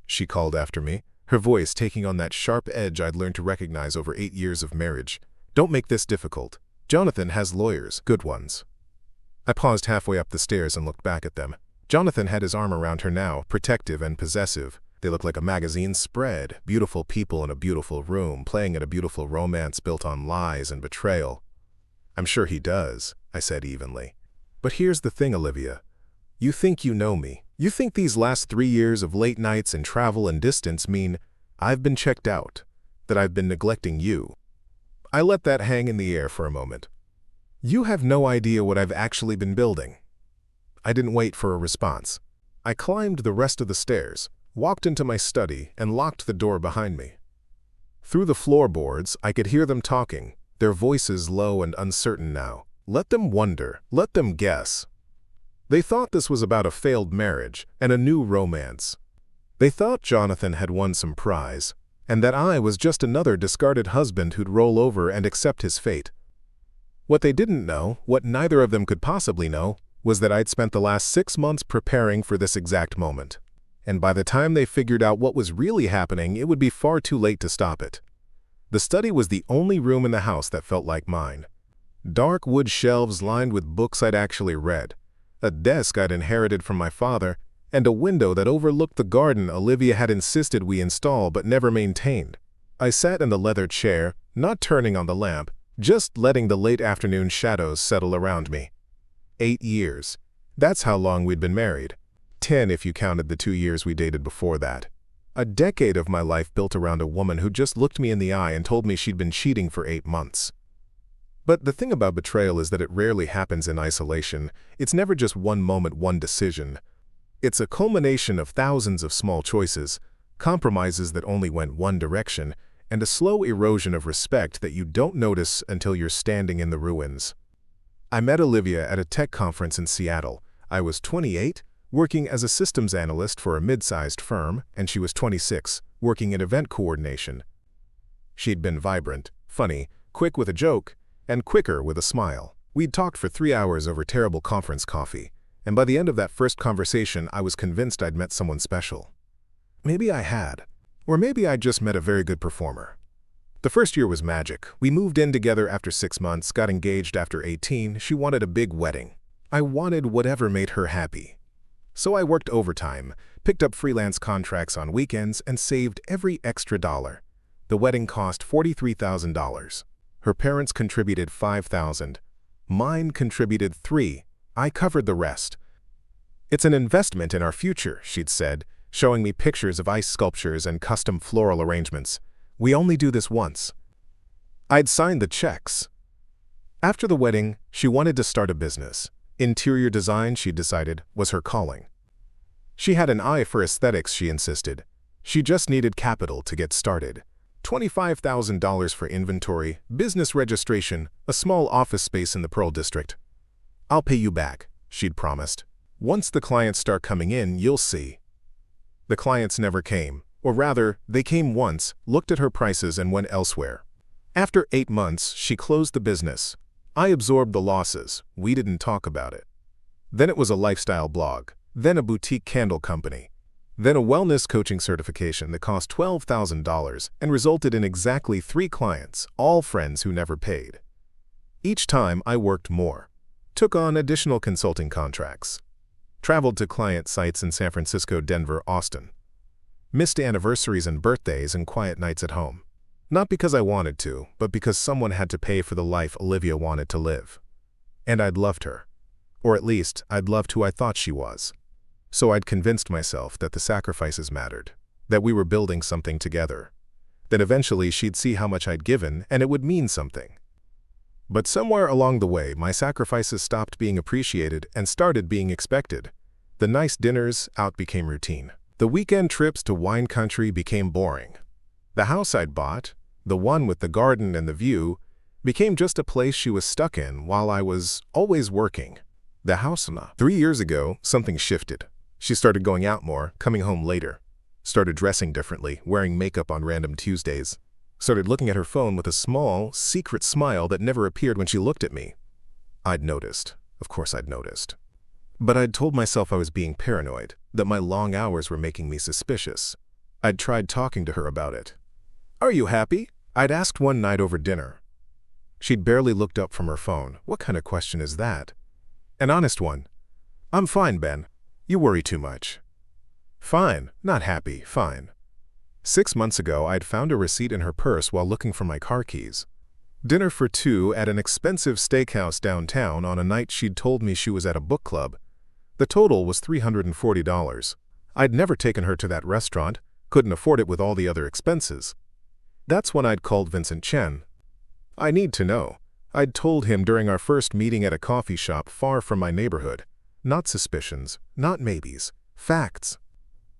she called after me, her voice taking on that sharp edge I'd learned to recognize over 8 years of marriage. "Don't make this difficult. Jonathan has lawyers, good ones." I paused halfway up the stairs and looked back at them. Jonathan had his arm around her now, protective and possessive. They looked like a magazine spread, beautiful people in a beautiful room, playing at a beautiful romance built on lies and betrayal. "I'm sure he does," I said evenly. "But here's the thing, Olivia. You think you know me. You think these last 3 years of late nights and travel and distance mean I've been checked out, that I've been neglecting you." I let that hang in the air for a moment. "You have no idea what I've actually been building." I didn't wait for a response. I climbed the rest of the stairs, walked into my study, and locked the door behind me. Through the floorboards, I could hear them talking, their voices low and uncertain now. Let them wonder, let them guess. They thought this was about a failed marriage and a new romance. They thought Jonathan had won some prize, and that I was just another discarded husband who'd roll over and accept his fate. What they didn't know, what neither of them could possibly know, was that I'd spent the last 6 months preparing for this exact moment. And by the time they figured out what was really happening, it would be far too late to stop it. The study was the only room in the house that felt like mine. Dark wood shelves lined with books I'd actually read, a desk I'd inherited from my father, and a window that overlooked the garden Olivia had insisted we install but never maintained. I sat in the leather chair, not turning on the lamp, just letting the late afternoon shadows settle around me. 8 years. That's how long we'd been married. 10 if you counted the 2 years we dated before that. A decade of my life built around a woman who just looked me in the eye and told me she'd been cheating for 8 months. But the thing about betrayal is that it rarely happens in isolation. It's never just one moment, one decision. It's a culmination of thousands of small choices, compromises that only went one direction, and a slow erosion of respect that you don't notice until you're standing in the ruins. I met Olivia at a tech conference in Seattle. I was 28, working as a systems analyst for a mid-sized firm, and she was 26, working in event coordination. She'd been vibrant, funny, quick with a joke, and quicker with a smile. We'd talked for 3 hours over terrible conference coffee, and by the end of that first conversation, I was convinced I'd met someone special. Maybe I had, or maybe I'd just met a very good performer. The first year was magic. We moved in together after 6 months, got engaged after 18. She wanted a big wedding. I wanted whatever made her happy. So I worked overtime, picked up freelance contracts on weekends, and saved every extra dollar. The wedding cost $43,000. Her parents contributed $5,000. Mine contributed $3,000. I covered the rest. It's an investment in our future, she'd said, showing me pictures of ice sculptures and custom floral arrangements. We only do this once. I'd signed the checks. After the wedding, she wanted to start a business. Interior design, she decided, was her calling. She had an eye for aesthetics, she insisted. She just needed capital to get started. $25,000 for inventory, business registration, a small office space in the Pearl District. I'll pay you back, she'd promised. Once the clients start coming in, you'll see. The clients never came, or rather, they came once, looked at her prices and went elsewhere. After 8 months, she closed the business. I absorbed the losses. We didn't talk about it. Then it was a lifestyle blog, then a boutique candle company, then a wellness coaching certification that cost $12,000 and resulted in exactly 3 clients, all friends who never paid. Each time I worked more, took on additional consulting contracts, traveled to client sites in San Francisco, Denver, Austin, missed anniversaries and birthdays and quiet nights at home. Not because I wanted to, but because someone had to pay for the life Olivia wanted to live. And I'd loved her. Or at least, I'd loved who I thought she was. So I'd convinced myself that the sacrifices mattered, that we were building something together, that eventually she'd see how much I'd given and it would mean something. But somewhere along the way, my sacrifices stopped being appreciated and started being expected. The nice dinners out became routine. The weekend trips to wine country became boring. The house I'd bought, the one with the garden and the view, became just a place she was stuck in while I was always working. The house. 3 years ago, something shifted. She started going out more, coming home later. Started dressing differently, wearing makeup on random Tuesdays. Started looking at her phone with a small, secret smile that never appeared when she looked at me. I'd noticed. Of course I'd noticed. But I'd told myself I was being paranoid, that my long hours were making me suspicious. I'd tried talking to her about it. "Are you happy?" I'd asked one night over dinner. She'd barely looked up from her phone. What kind of question is that? An honest one. "I'm fine, Ben. You worry too much." Fine, not happy, fine. 6 months ago, I'd found a receipt in her purse while looking for my car keys. Dinner for 2 at an expensive steakhouse downtown on a night she'd told me she was at a book club. The total was $340. I'd never taken her to that restaurant, couldn't afford it with all the other expenses. That's when I'd called Vincent Chen. I need to know. I'd told him during our first meeting at a coffee shop far from my neighborhood. Not suspicions, not maybes, facts.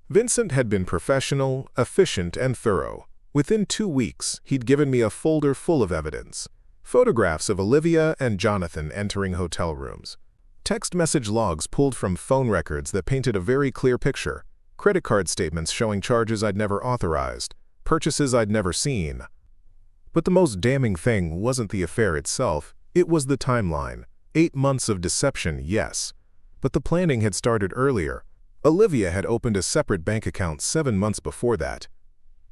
Vincent had been professional, efficient, and thorough. Within 2 weeks, he'd given me a folder full of evidence. Photographs of Olivia and Jonathan entering hotel rooms. Text message logs pulled from phone records that painted a very clear picture. Credit card statements showing charges I'd never authorized. purchases I'd never seen. But the most damning thing wasn't the affair itself, it was the timeline. 8 months of deception, yes. But the planning had started earlier. Olivia had opened a separate bank account 7 months before that,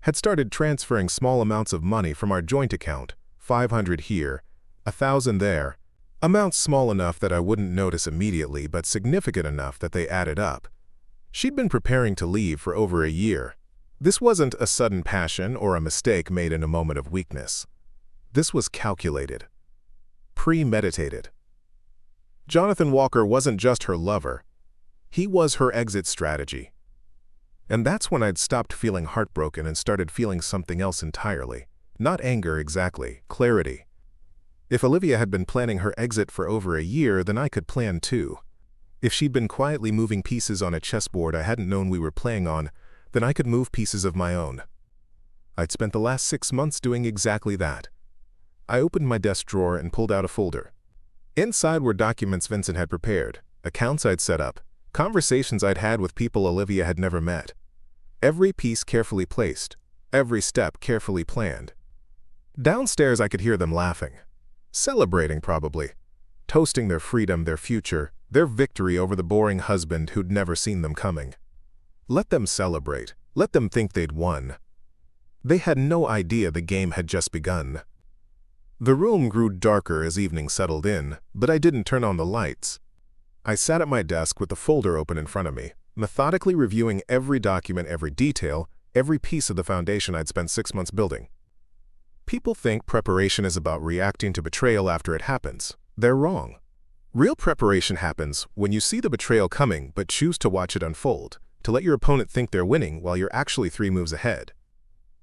had started transferring small amounts of money from our joint account, 500 here, 1,000 there, amounts small enough that I wouldn't notice immediately but significant enough that they added up. She'd been preparing to leave for over a year. This wasn't a sudden passion or a mistake made in a moment of weakness. This was calculated, premeditated. Jonathan Walker wasn't just her lover. He was her exit strategy. And that's when I'd stopped feeling heartbroken and started feeling something else entirely. Not anger exactly, clarity. If Olivia had been planning her exit for over a year, then I could plan too. If she'd been quietly moving pieces on a chessboard I hadn't known we were playing on, then I could move pieces of my own. I'd spent the last 6 months doing exactly that. I opened my desk drawer and pulled out a folder. Inside were documents Vincent had prepared, accounts I'd set up, conversations I'd had with people Olivia had never met. Every piece carefully placed, every step carefully planned. Downstairs I could hear them laughing. Celebrating probably. Toasting their freedom, their future, their victory over the boring husband who'd never seen them coming. Let them celebrate. Let them think they'd won. They had no idea the game had just begun. The room grew darker as evening settled in, but I didn't turn on the lights. I sat at my desk with the folder open in front of me, methodically reviewing every document, every detail, every piece of the foundation I'd spent 6 months building. People think preparation is about reacting to betrayal after it happens. They're wrong. Real preparation happens when you see the betrayal coming but choose to watch it unfold, to let your opponent think they're winning while you're actually 3 moves ahead.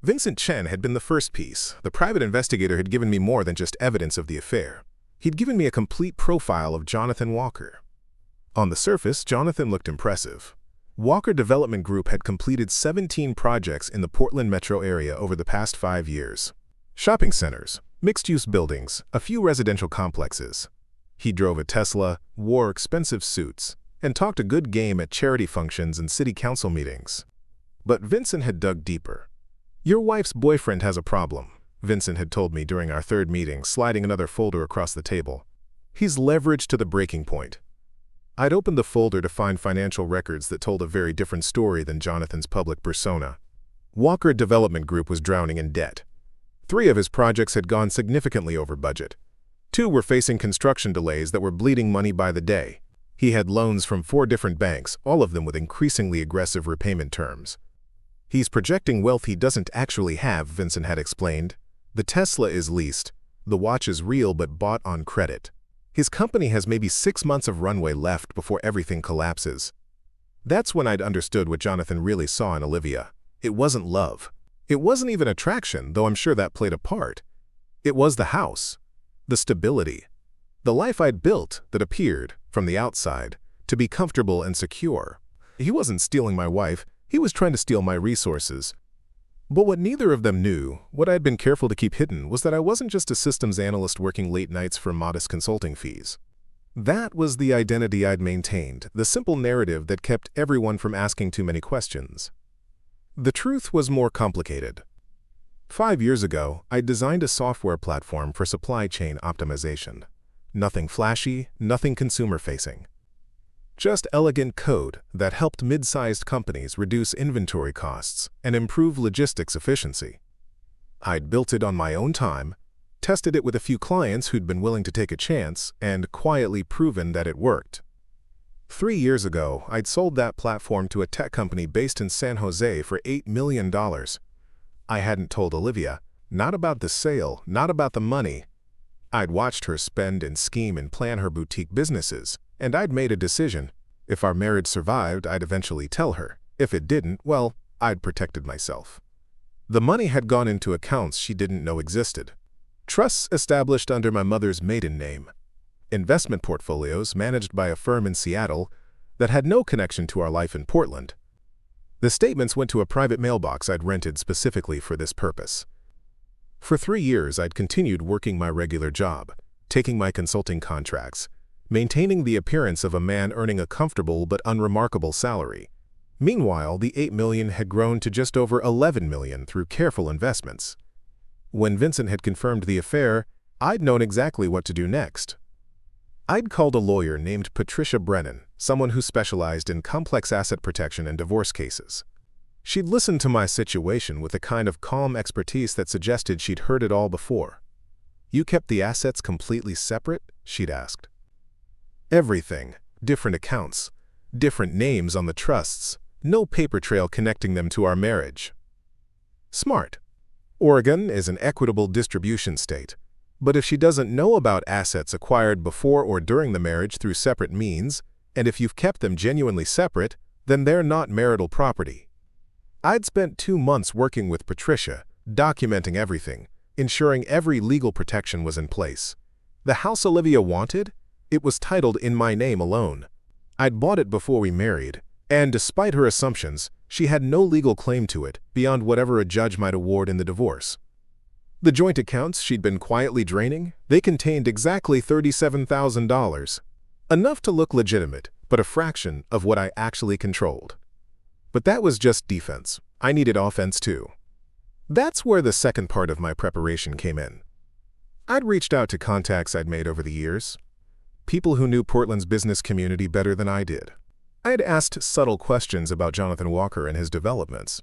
Vincent Chen had been the first piece. The private investigator had given me more than just evidence of the affair. He'd given me a complete profile of Jonathan Walker. On the surface, Jonathan looked impressive. Walker Development Group had completed 17 projects in the Portland metro area over the past 5 years. Shopping centers, mixed-use buildings, a few residential complexes. He drove a Tesla, wore expensive suits, and talked a good game at charity functions and city council meetings. But Vincent had dug deeper. "Your wife's boyfriend has a problem," Vincent had told me during our 3rd meeting, sliding another folder across the table. "He's leveraged to the breaking point." I'd opened the folder to find financial records that told a very different story than Jonathan's public persona. Walker Development Group was drowning in debt. 3 of his projects had gone significantly over budget. 2 were facing construction delays that were bleeding money by the day. He had loans from 4 different banks, all of them with increasingly aggressive repayment terms. "He's projecting wealth he doesn't actually have," Vincent had explained. "The Tesla is leased. The watch is real but bought on credit. His company has maybe 6 months of runway left before everything collapses." That's when I'd understood what Jonathan really saw in Olivia. It wasn't love. It wasn't even attraction, though I'm sure that played a part. It was the house, the stability, the life I'd built that appeared, from the outside, to be comfortable and secure. He wasn't stealing my wife, he was trying to steal my resources. But what neither of them knew, what I'd been careful to keep hidden, was that I wasn't just a systems analyst working late nights for modest consulting fees. That was the identity I'd maintained, the simple narrative that kept everyone from asking too many questions. The truth was more complicated. 5 years ago, I designed a software platform for supply chain optimization. Nothing flashy, nothing consumer-facing. Just elegant code that helped mid-sized companies reduce inventory costs and improve logistics efficiency. I'd built it on my own time, tested it with a few clients who'd been willing to take a chance, and quietly proven that it worked. 3 years ago, I'd sold that platform to a tech company based in San Jose for $8 million. I hadn't told Olivia, not about the sale, not about the money. I'd watched her spend and scheme and plan her boutique businesses, and I'd made a decision. If our marriage survived, I'd eventually tell her. If it didn't, well, I'd protected myself. The money had gone into accounts she didn't know existed. Trusts established under my mother's maiden name. Investment portfolios managed by a firm in Seattle that had no connection to our life in Portland. The statements went to a private mailbox I'd rented specifically for this purpose. For 3 years, I'd continued working my regular job, taking my consulting contracts, maintaining the appearance of a man earning a comfortable but unremarkable salary, Meanwhile, the $8 million had grown to just over $11 million through careful investments. When Vincent had confirmed the affair, I'd known exactly what to do next. I'd called a lawyer named Patricia Brennan, someone who specialized in complex asset protection and divorce cases. She'd listened to my situation with a kind of calm expertise that suggested she'd heard it all before. "You kept the assets completely separate?" she'd asked. "Everything. Different accounts. Different names on the trusts. No paper trail connecting them to our marriage." Smart. Oregon is an equitable distribution state. But if she doesn't know about assets acquired before or during the marriage through separate means, and if you've kept them genuinely separate, then they're not marital property. I'd spent 2 months working with Patricia, documenting everything, ensuring every legal protection was in place. The house Olivia wanted? It was titled in my name alone. I'd bought it before we married, and despite her assumptions, she had no legal claim to it beyond whatever a judge might award in the divorce. The joint accounts she'd been quietly draining, they contained exactly $37,000. Enough to look legitimate, but a fraction of what I actually controlled. But that was just defense. I needed offense too. That's where the second part of my preparation came in. I'd reached out to contacts I'd made over the years, people who knew Portland's business community better than I did. I'd asked subtle questions about Jonathan Walker and his developments.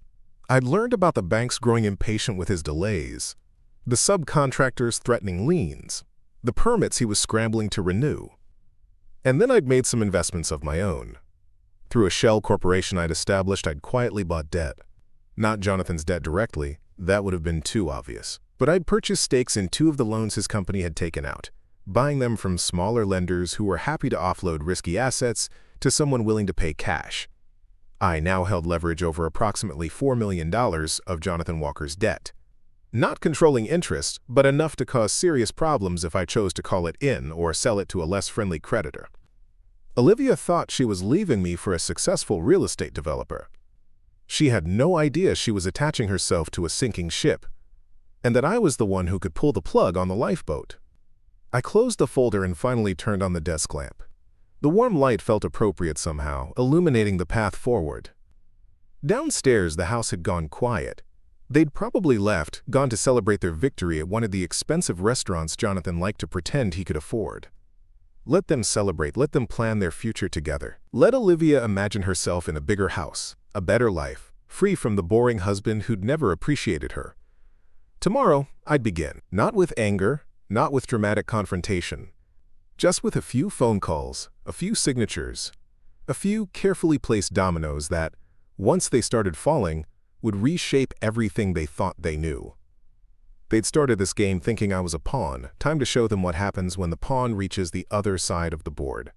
I'd learned about the banks growing impatient with his delays, the subcontractors threatening liens, the permits he was scrambling to renew. And then I'd made some investments of my own. Through a shell corporation I'd established, I'd quietly bought debt. Not Jonathan's debt directly, that would have been too obvious. But I'd purchased stakes in 2 of the loans his company had taken out, buying them from smaller lenders who were happy to offload risky assets to someone willing to pay cash. I now held leverage over approximately $4 million of Jonathan Walker's debt. Not controlling interest, but enough to cause serious problems if I chose to call it in or sell it to a less friendly creditor. Olivia thought she was leaving me for a successful real estate developer. She had no idea she was attaching herself to a sinking ship, and that I was the one who could pull the plug on the lifeboat. I closed the folder and finally turned on the desk lamp. The warm light felt appropriate somehow, illuminating the path forward. Downstairs, the house had gone quiet. They'd probably left, gone to celebrate their victory at one of the expensive restaurants Jonathan liked to pretend he could afford. Let them celebrate, let them plan their future together. Let Olivia imagine herself in a bigger house, a better life, free from the boring husband who'd never appreciated her. Tomorrow, I'd begin, not with anger, not with dramatic confrontation, just with a few phone calls, a few signatures, a few carefully placed dominoes that, once they started falling, would reshape everything they thought they knew. They'd started this game thinking I was a pawn. Time to show them what happens when the pawn reaches the other side of the board.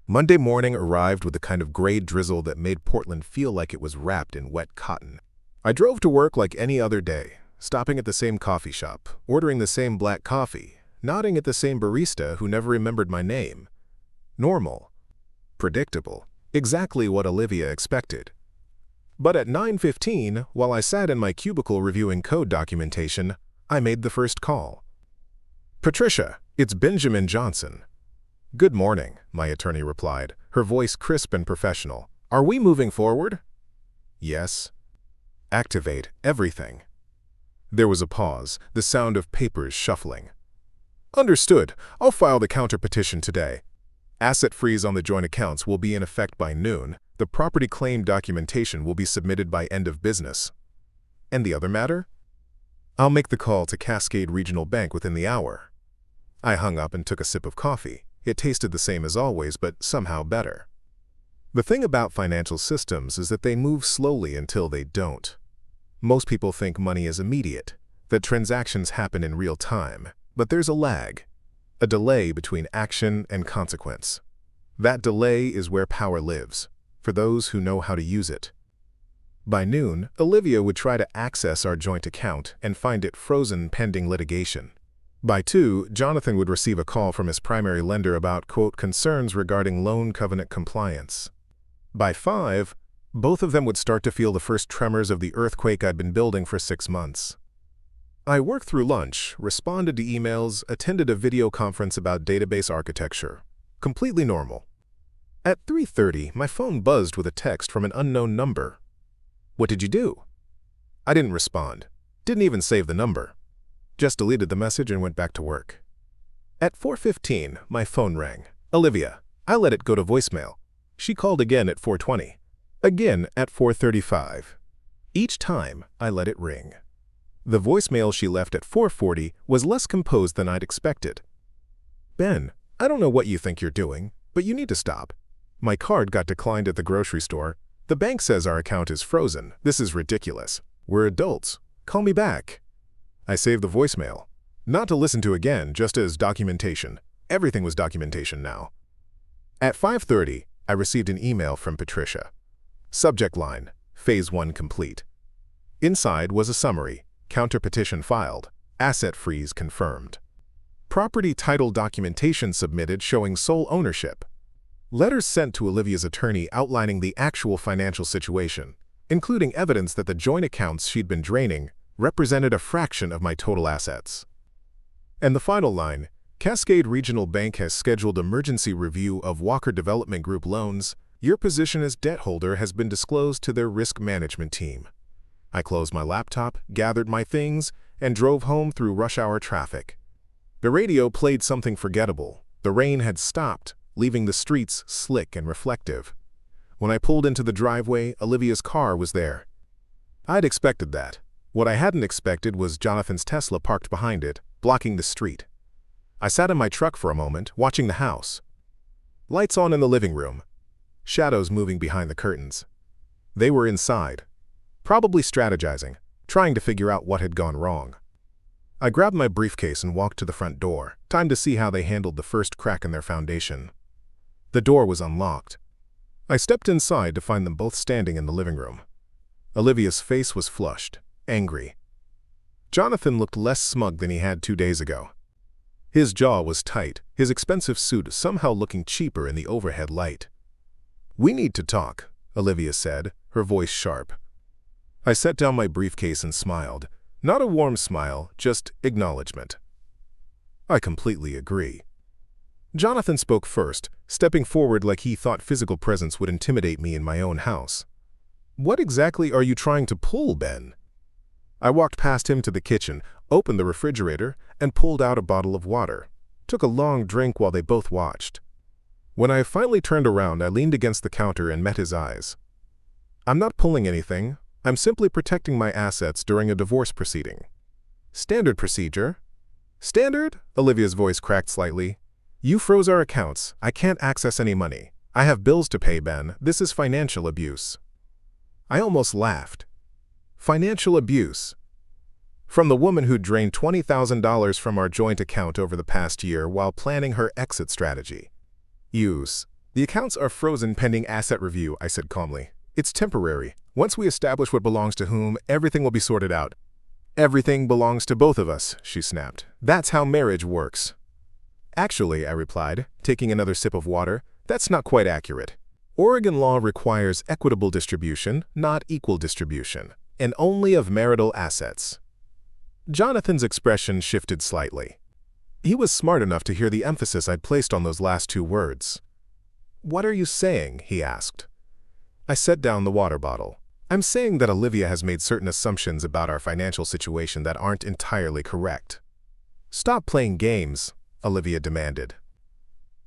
Monday morning arrived with the kind of gray drizzle that made Portland feel like it was wrapped in wet cotton. I drove to work like any other day, stopping at the same coffee shop, ordering the same black coffee, nodding at the same barista who never remembered my name. Normal. Predictable. Exactly what Olivia expected. But at 9:15, while I sat in my cubicle reviewing code documentation, I made the first call. "Patricia, it's Benjamin Johnson." "Good morning," my attorney replied, her voice crisp and professional. "Are we moving forward?" "Yes." "Activate everything." There was a pause, the sound of papers shuffling. "Understood. I'll file the counter-petition today. Asset freeze on the joint accounts will be in effect by noon. The property claim documentation will be submitted by end of business." "And the other matter?" "I'll make the call to Cascade Regional Bank within the hour." I hung up and took a sip of coffee. It tasted the same as always, but somehow better. The thing about financial systems is that they move slowly until they don't. Most people think money is immediate, that transactions happen in real time, but there's a lag, a delay between action and consequence. That delay is where power lives, for those who know how to use it. By noon, Olivia would try to access our joint account and find it frozen pending litigation. By 2, Jonathan would receive a call from his primary lender about, quote, concerns regarding loan covenant compliance. By 5, both of them would start to feel the first tremors of the earthquake I'd been building for 6 months. I worked through lunch, responded to emails, attended a video conference about database architecture. Completely normal. At 3:30, my phone buzzed with a text from an unknown number. "What did you do?" I didn't respond. Didn't even save the number. Just deleted the message and went back to work. At 4:15, my phone rang. Olivia. I let it go to voicemail. She called again at 4:20. Again at 4:35. Each time, I let it ring. The voicemail she left at 4:40 was less composed than I'd expected. "Ben, I don't know what you think you're doing, but you need to stop. My card got declined at the grocery store. The bank says our account is frozen. This is ridiculous. We're adults. Call me back." I saved the voicemail. Not to listen to again, just as documentation. Everything was documentation now. At 5:30, I received an email from Patricia. Subject line, Phase 1 complete. Inside was a summary, counterpetition filed, asset freeze confirmed. Property title documentation submitted showing sole ownership. Letters sent to Olivia's attorney outlining the actual financial situation, including evidence that the joint accounts she'd been draining represented a fraction of my total assets. And the final line, Cascade Regional Bank has scheduled emergency review of Walker Development Group loans. Your position as debt holder has been disclosed to their risk management team. I closed my laptop, gathered my things, and drove home through rush hour traffic. The radio played something forgettable. The rain had stopped, leaving the streets slick and reflective. When I pulled into the driveway, Olivia's car was there. I'd expected that. What I hadn't expected was Jonathan's Tesla parked behind it, blocking the street. I sat in my truck for a moment, watching the house. Lights on in the living room. Shadows moving behind the curtains. They were inside, probably strategizing, trying to figure out what had gone wrong. I grabbed my briefcase and walked to the front door, time to see how they handled the first crack in their foundation. The door was unlocked. I stepped inside to find them both standing in the living room. Olivia's face was flushed, angry. Jonathan looked less smug than he had 2 days ago. His jaw was tight, his expensive suit somehow looking cheaper in the overhead light. "We need to talk," Olivia said, her voice sharp. I set down my briefcase and smiled. Not a warm smile, just acknowledgement. "I completely agree." Jonathan spoke first, stepping forward like he thought physical presence would intimidate me in my own house. "What exactly are you trying to pull, Ben?" I walked past him to the kitchen, opened the refrigerator, and pulled out a bottle of water. Took a long drink while they both watched. When I finally turned around, I leaned against the counter and met his eyes. "I'm not pulling anything. I'm simply protecting my assets during a divorce proceeding." "Standard procedure." "Standard?" Olivia's voice cracked slightly. "You froze our accounts. I can't access any money. I have bills to pay, Ben. This is financial abuse." I almost laughed. Financial abuse. From the woman who drained $20,000 from our joint account over the past year while planning her exit strategy. "Use. The accounts are frozen pending asset review," I said calmly. "It's temporary. Once we establish what belongs to whom, everything will be sorted out." "Everything belongs to both of us," she snapped. "That's how marriage works." "Actually," I replied, taking another sip of water, "that's not quite accurate. Oregon law requires equitable distribution, not equal distribution, and only of marital assets." Jonathan's expression shifted slightly. He was smart enough to hear the emphasis I'd placed on those last 2 words. "What are you saying?" he asked. I set down the water bottle. "I'm saying that Olivia has made certain assumptions about our financial situation that aren't entirely correct." "Stop playing games," Olivia demanded.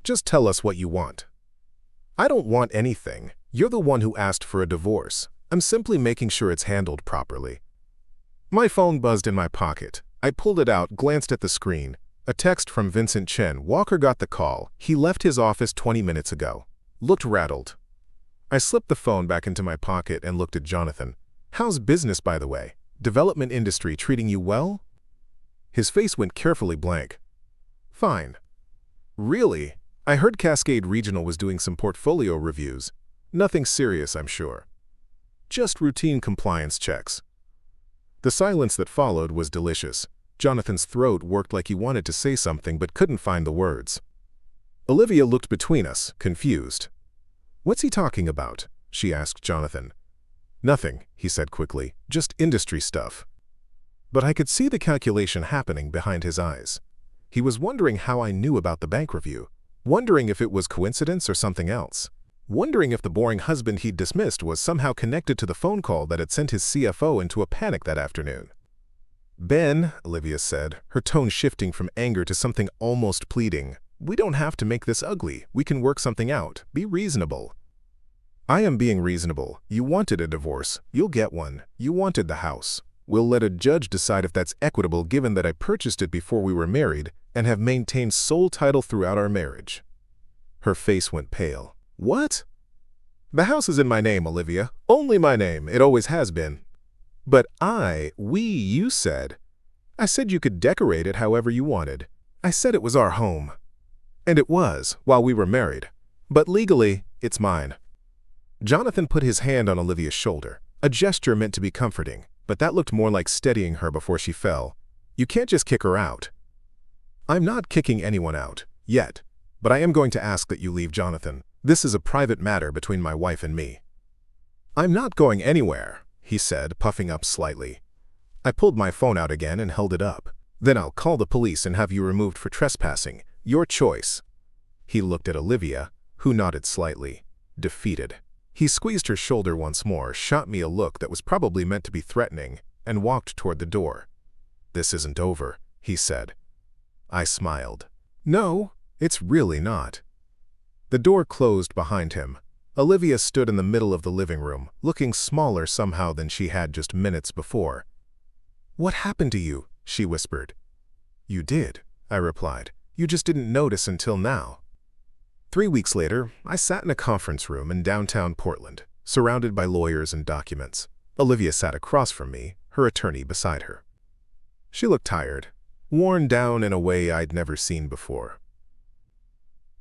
"Just tell us what you want." "I don't want anything. You're the one who asked for a divorce. I'm simply making sure it's handled properly." My phone buzzed in my pocket. I pulled it out, glanced at the screen. A text from Vincent Chen. "Walker got the call. He left his office 20 minutes ago." Looked rattled. I slipped the phone back into my pocket and looked at Jonathan. "How's business, by the way? Development industry treating you well?" His face went carefully blank. "Fine." "Really? I heard Cascade Regional was doing some portfolio reviews. Nothing serious, I'm sure." "Just routine compliance checks." The silence that followed was delicious. Jonathan's throat worked like he wanted to say something but couldn't find the words. Olivia looked between us, confused. "What's he talking about?" she asked Jonathan. "Nothing," he said quickly, "just industry stuff." But I could see the calculation happening behind his eyes. He was wondering how I knew about the bank review, wondering if it was coincidence or something else. wondering if the boring husband he'd dismissed was somehow connected to the phone call that had sent his CFO into a panic that afternoon. "Ben," Olivia said, her tone shifting from anger to something almost pleading, "we don't have to make this ugly. We can work something out. Be reasonable." "I am being reasonable. You wanted a divorce. You'll get one. You wanted the house. We'll let a judge decide if that's equitable given that I purchased it before we were married and have maintained sole title throughout our marriage." Her face went pale. "What?" "The house is in my name, Olivia. Only my name. It always has been." "But you said. I said you could decorate it however you wanted. I said it was our home. And it was, while we were married. But legally, it's mine." Jonathan put his hand on Olivia's shoulder, a gesture meant to be comforting, but that looked more like steadying her before she fell. "You can't just kick her out." "I'm not kicking anyone out, yet, but I am going to ask that you leave, Jonathan. This is a private matter between my wife and me." "I'm not going anywhere," he said, puffing up slightly. I pulled my phone out again and held it up. "Then I'll call the police and have you removed for trespassing. Your choice." He looked at Olivia, who nodded slightly, defeated. He squeezed her shoulder once more, shot me a look that was probably meant to be threatening, and walked toward the door. "This isn't over," he said. I smiled. "No, it's really not." The door closed behind him. Olivia stood in the middle of the living room, looking smaller somehow than she had just minutes before. "What happened to you?" she whispered. "You did," I replied. "You just didn't notice until now." 3 weeks later, I sat in a conference room in downtown Portland, surrounded by lawyers and documents. Olivia sat across from me, her attorney beside her. She looked tired, worn down in a way I'd never seen before.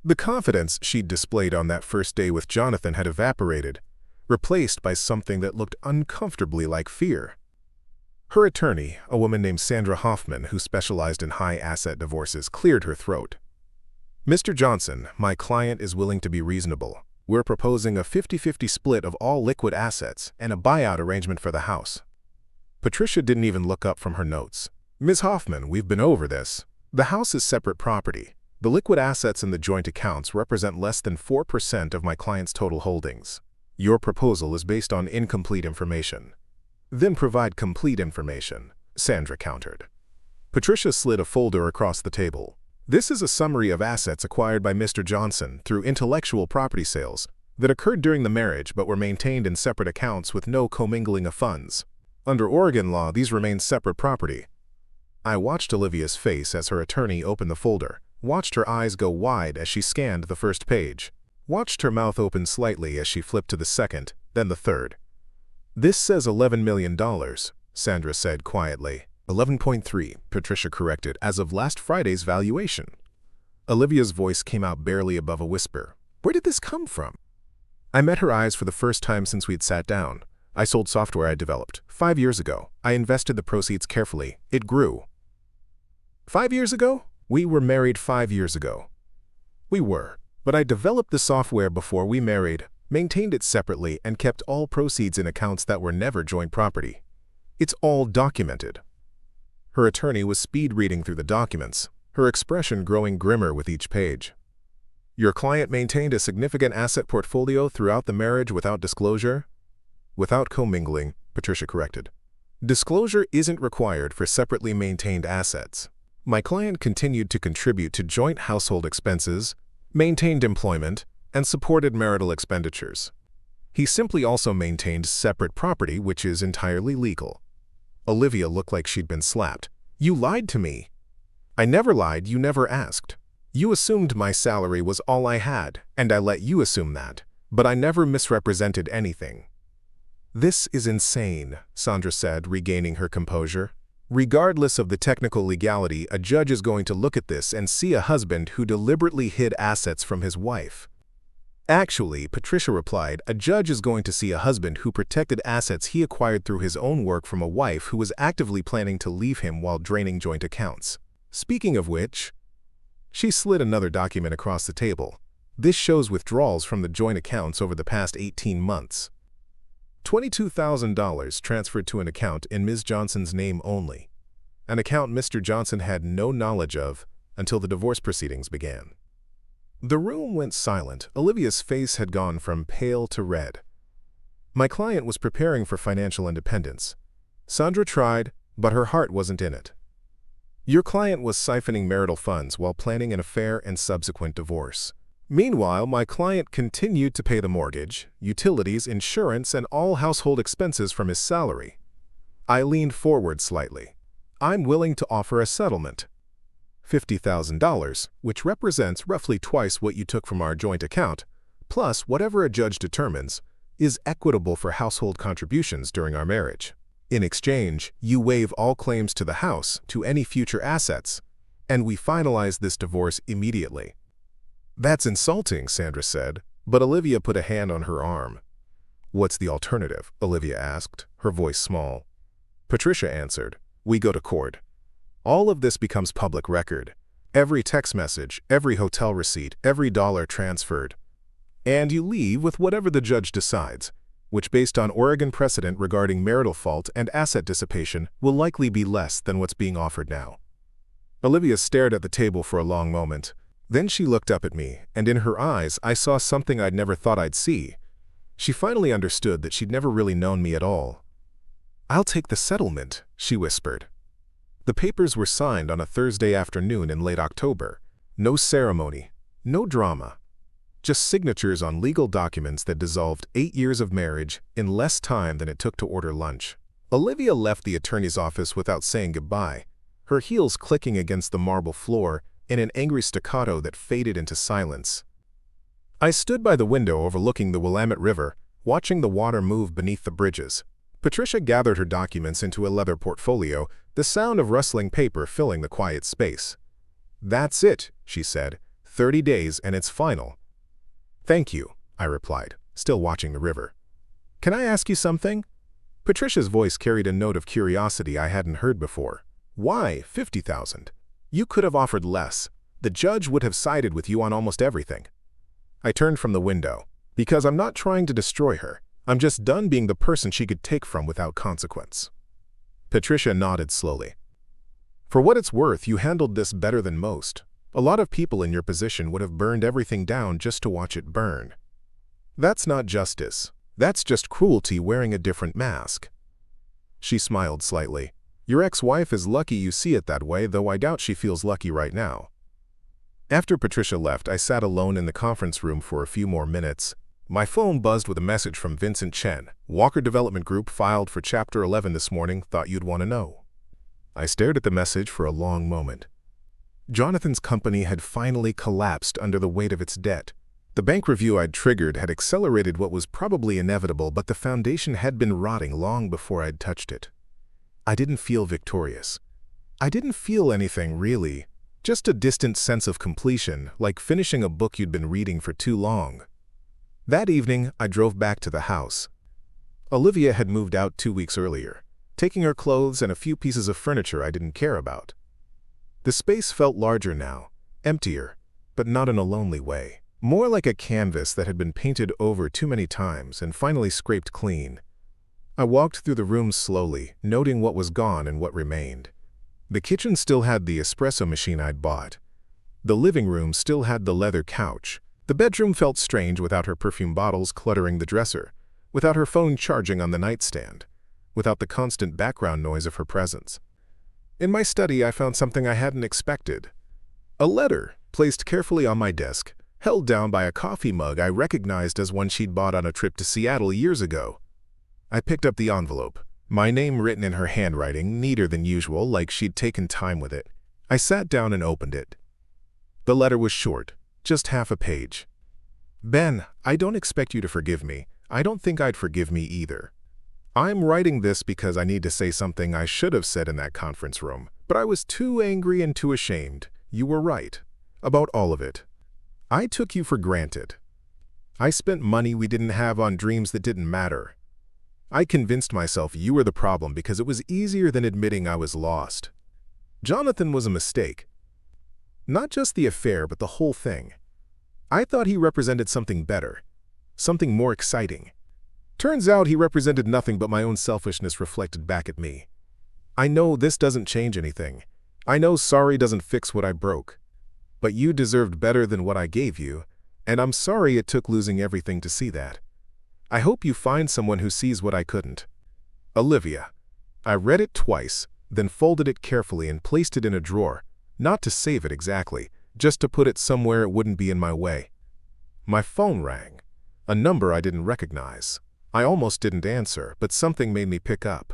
The confidence she'd displayed on that first day with Jonathan had evaporated, replaced by something that looked uncomfortably like fear. Her attorney, a woman named Sandra Hoffman who specialized in high-asset divorces, cleared her throat. "Mr. Johnson, my client is willing to be reasonable. We're proposing a 50-50 split of all liquid assets and a buyout arrangement for the house." Patricia didn't even look up from her notes. "Ms. Hoffman, we've been over this. The house is separate property. The liquid assets in the joint accounts represent less than 4% of my client's total holdings. Your proposal is based on incomplete information." "Then provide complete information," Sandra countered. Patricia slid a folder across the table. "This is a summary of assets acquired by Mr. Johnson through intellectual property sales that occurred during the marriage but were maintained in separate accounts with no commingling of funds. Under Oregon law, these remain separate property." I watched Olivia's face as her attorney opened the folder, watched her eyes go wide as she scanned the first page, watched her mouth open slightly as she flipped to the second, then the third. "This says $11 million, Sandra said quietly. 11.3, Patricia corrected, as of last Friday's valuation. Olivia's voice came out barely above a whisper. "Where did this come from?" I met her eyes for the first time since we'd sat down. "I sold software I developed 5 years ago. I invested the proceeds carefully. It grew." 5 years ago? We were married 5 years ago. We were, but I developed the software before we married, maintained it separately, and kept all proceeds in accounts that were never joint property. It's all documented. Her attorney was speed-reading through the documents, her expression growing grimmer with each page. "Your client maintained a significant asset portfolio throughout the marriage without disclosure?" "Without commingling," Patricia corrected. "Disclosure isn't required for separately maintained assets. My client continued to contribute to joint household expenses, maintained employment, and supported marital expenditures. He simply also maintained separate property, which is entirely legal." Olivia looked like she'd been slapped. "You lied to me." "I never lied, you never asked. You assumed my salary was all I had, and I let you assume that, but I never misrepresented anything." "This is insane," Sandra said, regaining her composure. "Regardless of the technical legality, a judge is going to look at this and see a husband who deliberately hid assets from his wife." "Actually," Patricia replied, "a judge is going to see a husband who protected assets he acquired through his own work from a wife who was actively planning to leave him while draining joint accounts. Speaking of which," she slid another document across the table. "This shows withdrawals from the joint accounts over the past 18 months. $22,000 transferred to an account in Ms. Johnson's name only, an account Mr. Johnson had no knowledge of until the divorce proceedings began." The room went silent. Olivia's face had gone from pale to red. My client was preparing for financial independence. Sandra tried, but her heart wasn't in it. Your client was siphoning marital funds while planning an affair and subsequent divorce. Meanwhile, my client continued to pay the mortgage, utilities, insurance, and all household expenses from his salary. I leaned forward slightly. I'm willing to offer a settlement. $50,000, which represents roughly twice what you took from our joint account, plus whatever a judge determines, is equitable for household contributions during our marriage. In exchange, you waive all claims to the house, to any future assets, and we finalize this divorce immediately. That's insulting, Sandra said, but Olivia put a hand on her arm. What's the alternative? Olivia asked, her voice small. Patricia answered, we go to court. All of this becomes public record. Every text message, every hotel receipt, every dollar transferred. And you leave with whatever the judge decides, which based on Oregon precedent regarding marital fault and asset dissipation will likely be less than what's being offered now. Olivia stared at the table for a long moment. Then she looked up at me, and in her eyes I saw something I'd never thought I'd see. She finally understood that she'd never really known me at all. I'll take the settlement, she whispered. The papers were signed on a Thursday afternoon in late October. No ceremony, no drama. Just signatures on legal documents that dissolved 8 years of marriage in less time than it took to order lunch. Olivia left the attorney's office without saying goodbye, her heels clicking against the marble floor in an angry staccato that faded into silence. I stood by the window overlooking the Willamette River, watching the water move beneath the bridges. Patricia gathered her documents into a leather portfolio, the sound of rustling paper filling the quiet space. That's it, she said. 30 days and it's final. Thank you, I replied, still watching the river. Can I ask you something? Patricia's voice carried a note of curiosity I hadn't heard before. Why $50,000? You could have offered less. The judge would have sided with you on almost everything. I turned from the window. Because I'm not trying to destroy her. I'm just done being the person she could take from without consequence. Patricia nodded slowly. For what it's worth, you handled this better than most. A lot of people in your position would have burned everything down just to watch it burn. That's not justice. That's just cruelty wearing a different mask. She smiled slightly. Your ex-wife is lucky you see it that way, though I doubt she feels lucky right now. After Patricia left, I sat alone in the conference room for a few more minutes. My phone buzzed with a message from Vincent Chen. Walker Development Group filed for Chapter 11 this morning, thought you'd want to know. I stared at the message for a long moment. Jonathan's company had finally collapsed under the weight of its debt. The bank review I'd triggered had accelerated what was probably inevitable, but the foundation had been rotting long before I'd touched it. I didn't feel victorious. I didn't feel anything, really. Just a distant sense of completion, like finishing a book you'd been reading for too long. That evening, I drove back to the house. Olivia had moved out 2 weeks earlier, taking her clothes and a few pieces of furniture I didn't care about. The space felt larger now, emptier, but not in a lonely way. More like a canvas that had been painted over too many times and finally scraped clean. I walked through the rooms slowly, noting what was gone and what remained. The kitchen still had the espresso machine I'd bought. The living room still had the leather couch. The bedroom felt strange without her perfume bottles cluttering the dresser, without her phone charging on the nightstand, without the constant background noise of her presence. In my study, I found something I hadn't expected. A letter, placed carefully on my desk, held down by a coffee mug I recognized as one she'd bought on a trip to Seattle years ago. I picked up the envelope, my name written in her handwriting, neater than usual, like she'd taken time with it. I sat down and opened it. The letter was short, just half a page. Ben, I don't expect you to forgive me. I don't think I'd forgive me either. I'm writing this because I need to say something I should have said in that conference room, but I was too angry and too ashamed. You were right. About all of it. I took you for granted. I spent money we didn't have on dreams that didn't matter. I convinced myself you were the problem because it was easier than admitting I was lost. Jonathan was a mistake. Not just the affair, but the whole thing. I thought he represented something better, something more exciting. Turns out he represented nothing but my own selfishness reflected back at me. I know this doesn't change anything. I know sorry doesn't fix what I broke. But you deserved better than what I gave you, and I'm sorry it took losing everything to see that. I hope you find someone who sees what I couldn't. Olivia. I read it twice, then folded it carefully and placed it in a drawer, not to save it exactly, just to put it somewhere it wouldn't be in my way. My phone rang. A number I didn't recognize. I almost didn't answer, but something made me pick up.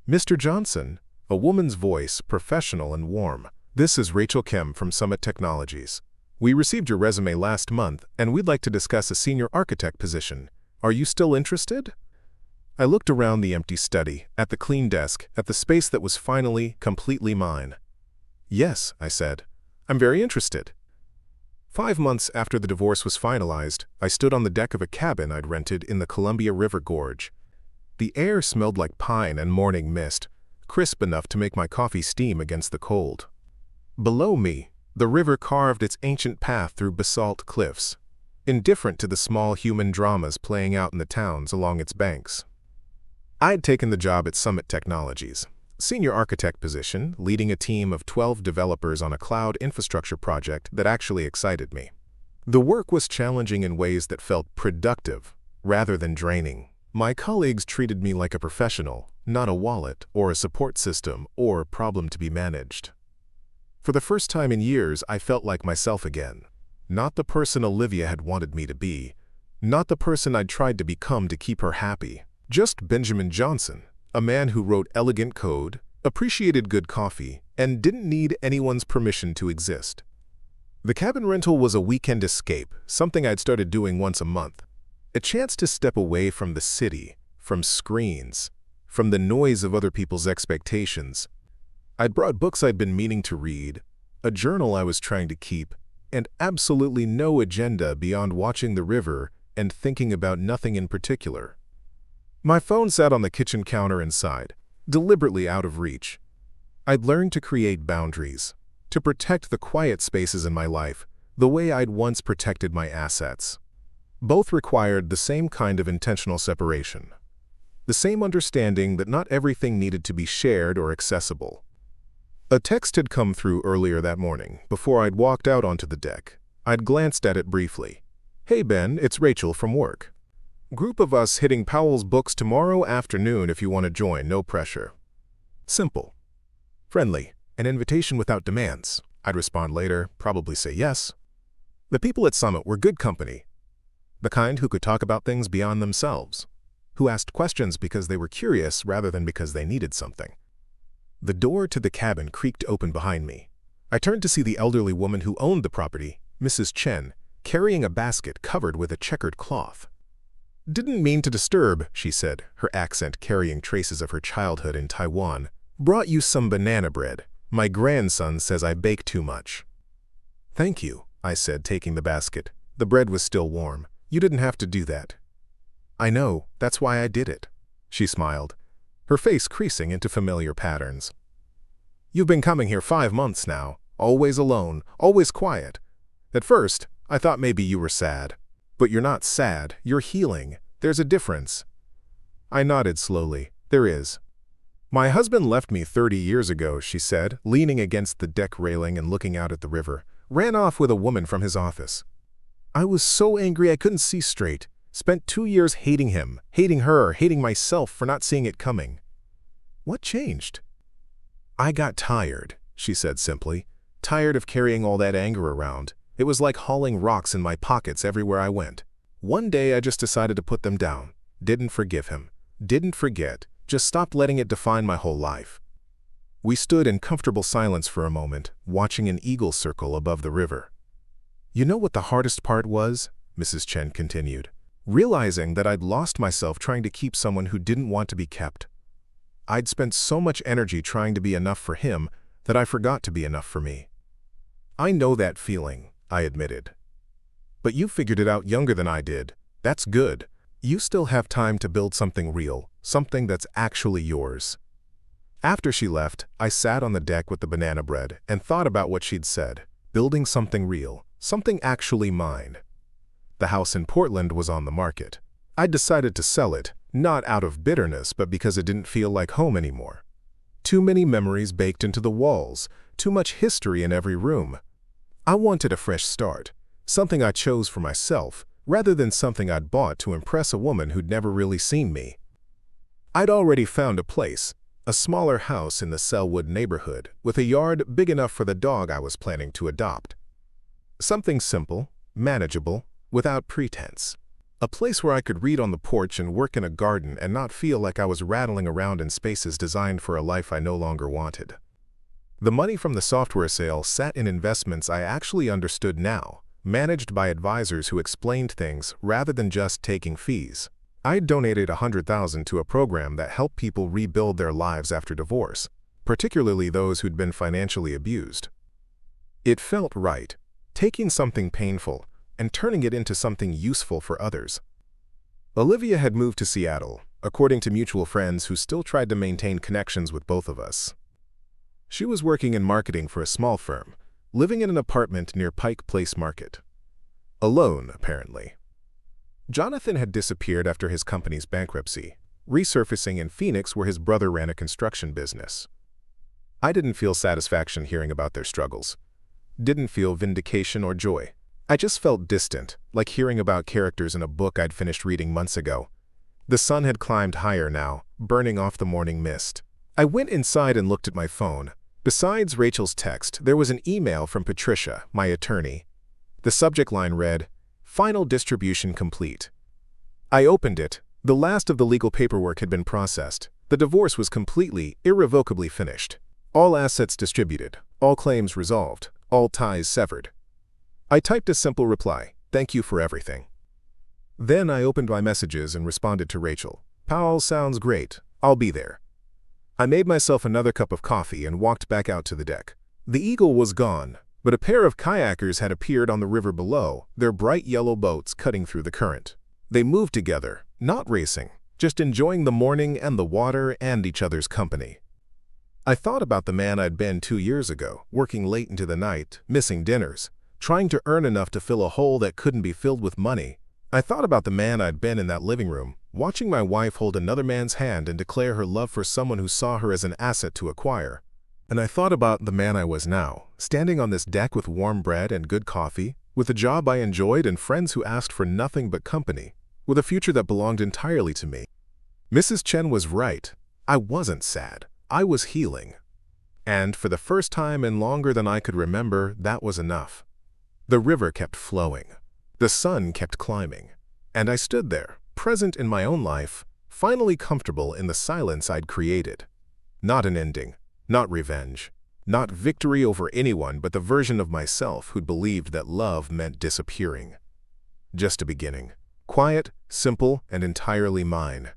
Mr. Johnson, a woman's voice, professional and warm. This is Rachel Kim from Summit Technologies. We received your resume last month, and we'd like to discuss a senior architect position. Are you still interested? I looked around the empty study, at the clean desk, at the space that was finally, completely mine. Yes, I said. I'm very interested. 5 months after the divorce was finalized, I stood on the deck of a cabin I'd rented in the Columbia River Gorge. The air smelled like pine and morning mist, crisp enough to make my coffee steam against the cold. Below me, the river carved its ancient path through basalt cliffs, indifferent to the small human dramas playing out in the towns along its banks. I'd taken the job at Summit Technologies, senior architect position, leading a team of 12 developers on a cloud infrastructure project that actually excited me. The work was challenging in ways that felt productive, rather than draining. My colleagues treated me like a professional, not a wallet or a support system or problem to be managed. For the first time in years, I felt like myself again. Not the person Olivia had wanted me to be, not the person I'd tried to become to keep her happy. Just Benjamin Johnson, a man who wrote elegant code, appreciated good coffee, and didn't need anyone's permission to exist. The cabin rental was a weekend escape, something I'd started doing once a month. A chance to step away from the city, from screens, from the noise of other people's expectations. I'd brought books I'd been meaning to read, a journal I was trying to keep, and absolutely no agenda beyond watching the river and thinking about nothing in particular. My phone sat on the kitchen counter inside, deliberately out of reach. I'd learned to create boundaries, to protect the quiet spaces in my life, the way I'd once protected my assets. Both required the same kind of intentional separation, the same understanding that not everything needed to be shared or accessible. A text had come through earlier that morning, before I'd walked out onto the deck. I'd glanced at it briefly. Hey Ben, it's Rachel from work. Group of us hitting Powell's books tomorrow afternoon if you want to join, no pressure. Simple. Friendly. An invitation without demands. I'd respond later, probably say yes. The people at Summit were good company. The kind who could talk about things beyond themselves. Who asked questions because they were curious rather than because they needed something. The door to the cabin creaked open behind me. I turned to see the elderly woman who owned the property, Mrs. Chen, carrying a basket covered with a checkered cloth. Didn't mean to disturb, she said, her accent carrying traces of her childhood in Taiwan. Brought you some banana bread. My grandson says I bake too much. Thank you, I said, taking the basket. The bread was still warm. You didn't have to do that. I know, that's why I did it. She smiled, her face creasing into familiar patterns. You've been coming here 5 months now, always alone, always quiet. At first, I thought maybe you were sad. But you're not sad, you're healing. There's a difference. I nodded slowly. There is. My husband left me 30 years ago, she said, leaning against the deck railing and looking out at the river. Ran off with a woman from his office. I was so angry I couldn't see straight. Spent 2 years hating him, hating her, hating myself for not seeing it coming. What changed? I got tired, she said simply. Tired of carrying all that anger around. It was like hauling rocks in my pockets everywhere I went. One day I just decided to put them down. Didn't forgive him. Didn't forget. Just stopped letting it define my whole life. We stood in comfortable silence for a moment, watching an eagle circle above the river. You know what the hardest part was? Mrs. Chen continued. Realizing that I'd lost myself trying to keep someone who didn't want to be kept. I'd spent so much energy trying to be enough for him that I forgot to be enough for me. I know that feeling, I admitted. But you figured it out younger than I did. That's good. You still have time to build something real, something that's actually yours. After she left, I sat on the deck with the banana bread and thought about what she'd said. Building something real, something actually mine. The house in Portland was on the market. I'd decided to sell it, not out of bitterness, but because it didn't feel like home anymore. Too many memories baked into the walls, too much history in every room. I wanted a fresh start, something I chose for myself, rather than something I'd bought to impress a woman who'd never really seen me. I'd already found a place, a smaller house in the Selwood neighborhood, with a yard big enough for the dog I was planning to adopt. Something simple, manageable, without pretense. A place where I could read on the porch and work in a garden and not feel like I was rattling around in spaces designed for a life I no longer wanted. The money from the software sale sat in investments I actually understood now, managed by advisors who explained things rather than just taking fees. I'd donated $100,000 to a program that helped people rebuild their lives after divorce, particularly those who'd been financially abused. It felt right, taking something painful and turning it into something useful for others. Olivia had moved to Seattle, according to mutual friends who still tried to maintain connections with both of us. She was working in marketing for a small firm, living in an apartment near Pike Place Market. Alone, apparently. Jonathan had disappeared after his company's bankruptcy, resurfacing in Phoenix where his brother ran a construction business. I didn't feel satisfaction hearing about their struggles. Didn't feel vindication or joy. I just felt distant, like hearing about characters in a book I'd finished reading months ago. The sun had climbed higher now, burning off the morning mist. I went inside and looked at my phone. Besides Rachel's text, there was an email from Patricia, my attorney. The subject line read, "Final distribution complete." I opened it. The last of the legal paperwork had been processed. The divorce was completely, irrevocably finished. All assets distributed, all claims resolved, all ties severed. I typed a simple reply, "Thank you for everything." Then I opened my messages and responded to Rachel. "Powell sounds great. I'll be there." I made myself another cup of coffee and walked back out to the deck. The Eagle was gone, but a pair of kayakers had appeared on the river below, their bright yellow boats cutting through the current. They moved together, not racing, just enjoying the morning and the water and each other's company. I thought about the man I'd been 2 years ago, working late into the night, missing dinners, trying to earn enough to fill a hole that couldn't be filled with money. I thought about the man I'd been in that living room, watching my wife hold another man's hand and declare her love for someone who saw her as an asset to acquire. And I thought about the man I was now, standing on this deck with warm bread and good coffee, with a job I enjoyed and friends who asked for nothing but company, with a future that belonged entirely to me. Mrs. Chen was right. I wasn't sad. I was healing. And for the first time in longer than I could remember, that was enough. The river kept flowing. The sun kept climbing. And I stood there, present in my own life, finally comfortable in the silence I'd created. Not an ending, not revenge, not victory over anyone but the version of myself who'd believed that love meant disappearing. Just a beginning. Quiet, simple, and entirely mine.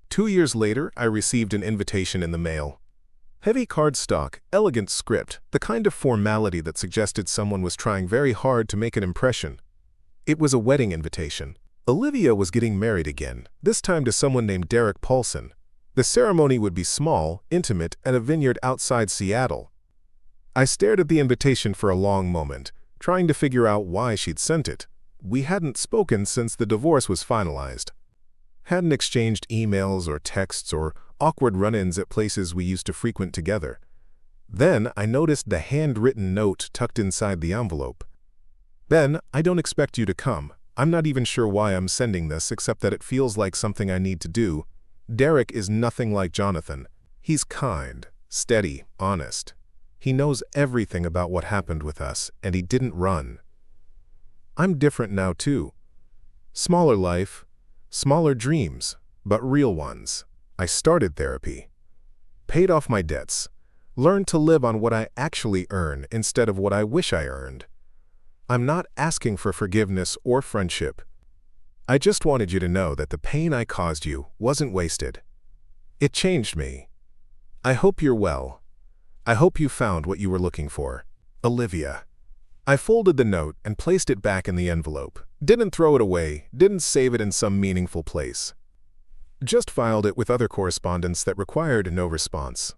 2 years later, I received an invitation in the mail. Heavy cardstock, elegant script, the kind of formality that suggested someone was trying very hard to make an impression. It was a wedding invitation. Olivia was getting married again, this time to someone named Derek Paulson. The ceremony would be small, intimate, at a vineyard outside Seattle. I stared at the invitation for a long moment, trying to figure out why she'd sent it. We hadn't spoken since the divorce was finalized. Hadn't exchanged emails or texts or awkward run-ins at places we used to frequent together. Then I noticed the handwritten note tucked inside the envelope. "Ben, I don't expect you to come. I'm not even sure why I'm sending this except that it feels like something I need to do. Derek is nothing like Jonathan. He's kind, steady, honest. He knows everything about what happened with us, and he didn't run. I'm different now too. Smaller life, smaller dreams, but real ones. I started therapy, paid off my debts, learned to live on what I actually earn instead of what I wish I earned. I'm not asking for forgiveness or friendship. I just wanted you to know that the pain I caused you wasn't wasted. It changed me. I hope you're well. I hope you found what you were looking for. Olivia." I folded the note and placed it back in the envelope. Didn't throw it away, didn't save it in some meaningful place. Just filed it with other correspondence that required no response.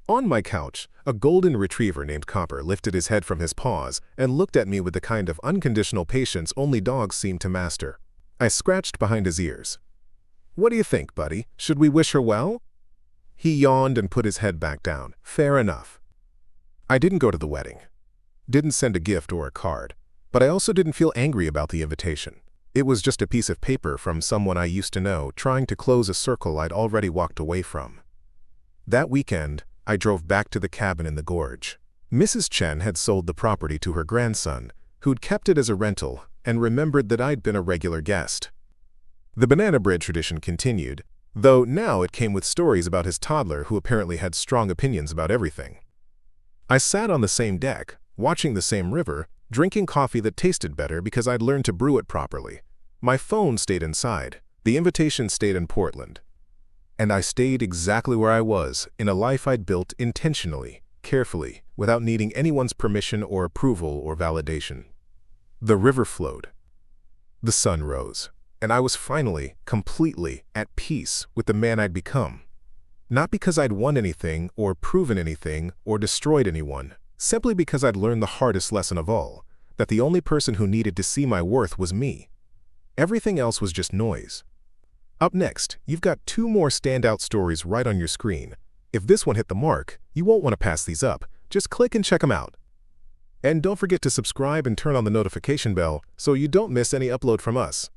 On my couch, a golden retriever named Copper lifted his head from his paws and looked at me with the kind of unconditional patience only dogs seem to master. I scratched behind his ears. "What do you think, buddy? Should we wish her well?" He yawned and put his head back down. "Fair enough." I didn't go to the wedding. didn't send a gift or a card, but I also didn't feel angry about the invitation. It was just a piece of paper from someone I used to know trying to close a circle I'd already walked away from. That weekend, I drove back to the cabin in the gorge. Mrs. Chen had sold the property to her grandson, who'd kept it as a rental and remembered that I'd been a regular guest. The banana bread tradition continued, though now it came with stories about his toddler who apparently had strong opinions about everything. I sat on the same deck, watching the same river, drinking coffee that tasted better because I'd learned to brew it properly. My phone stayed inside. The invitation stayed in Portland. And I stayed exactly where I was, in a life I'd built intentionally, carefully, without needing anyone's permission or approval or validation. The river flowed. The sun rose, and I was finally, completely, at peace with the man I'd become. Not because I'd won anything, or proven anything, or destroyed anyone, simply because I'd learned the hardest lesson of all, that the only person who needed to see my worth was me. Everything else was just noise. Up next, you've got 2 more standout stories right on your screen. If this one hit the mark, you won't want to pass these up. Just click and check them out. And don't forget to subscribe and turn on the notification bell so you don't miss any upload from us.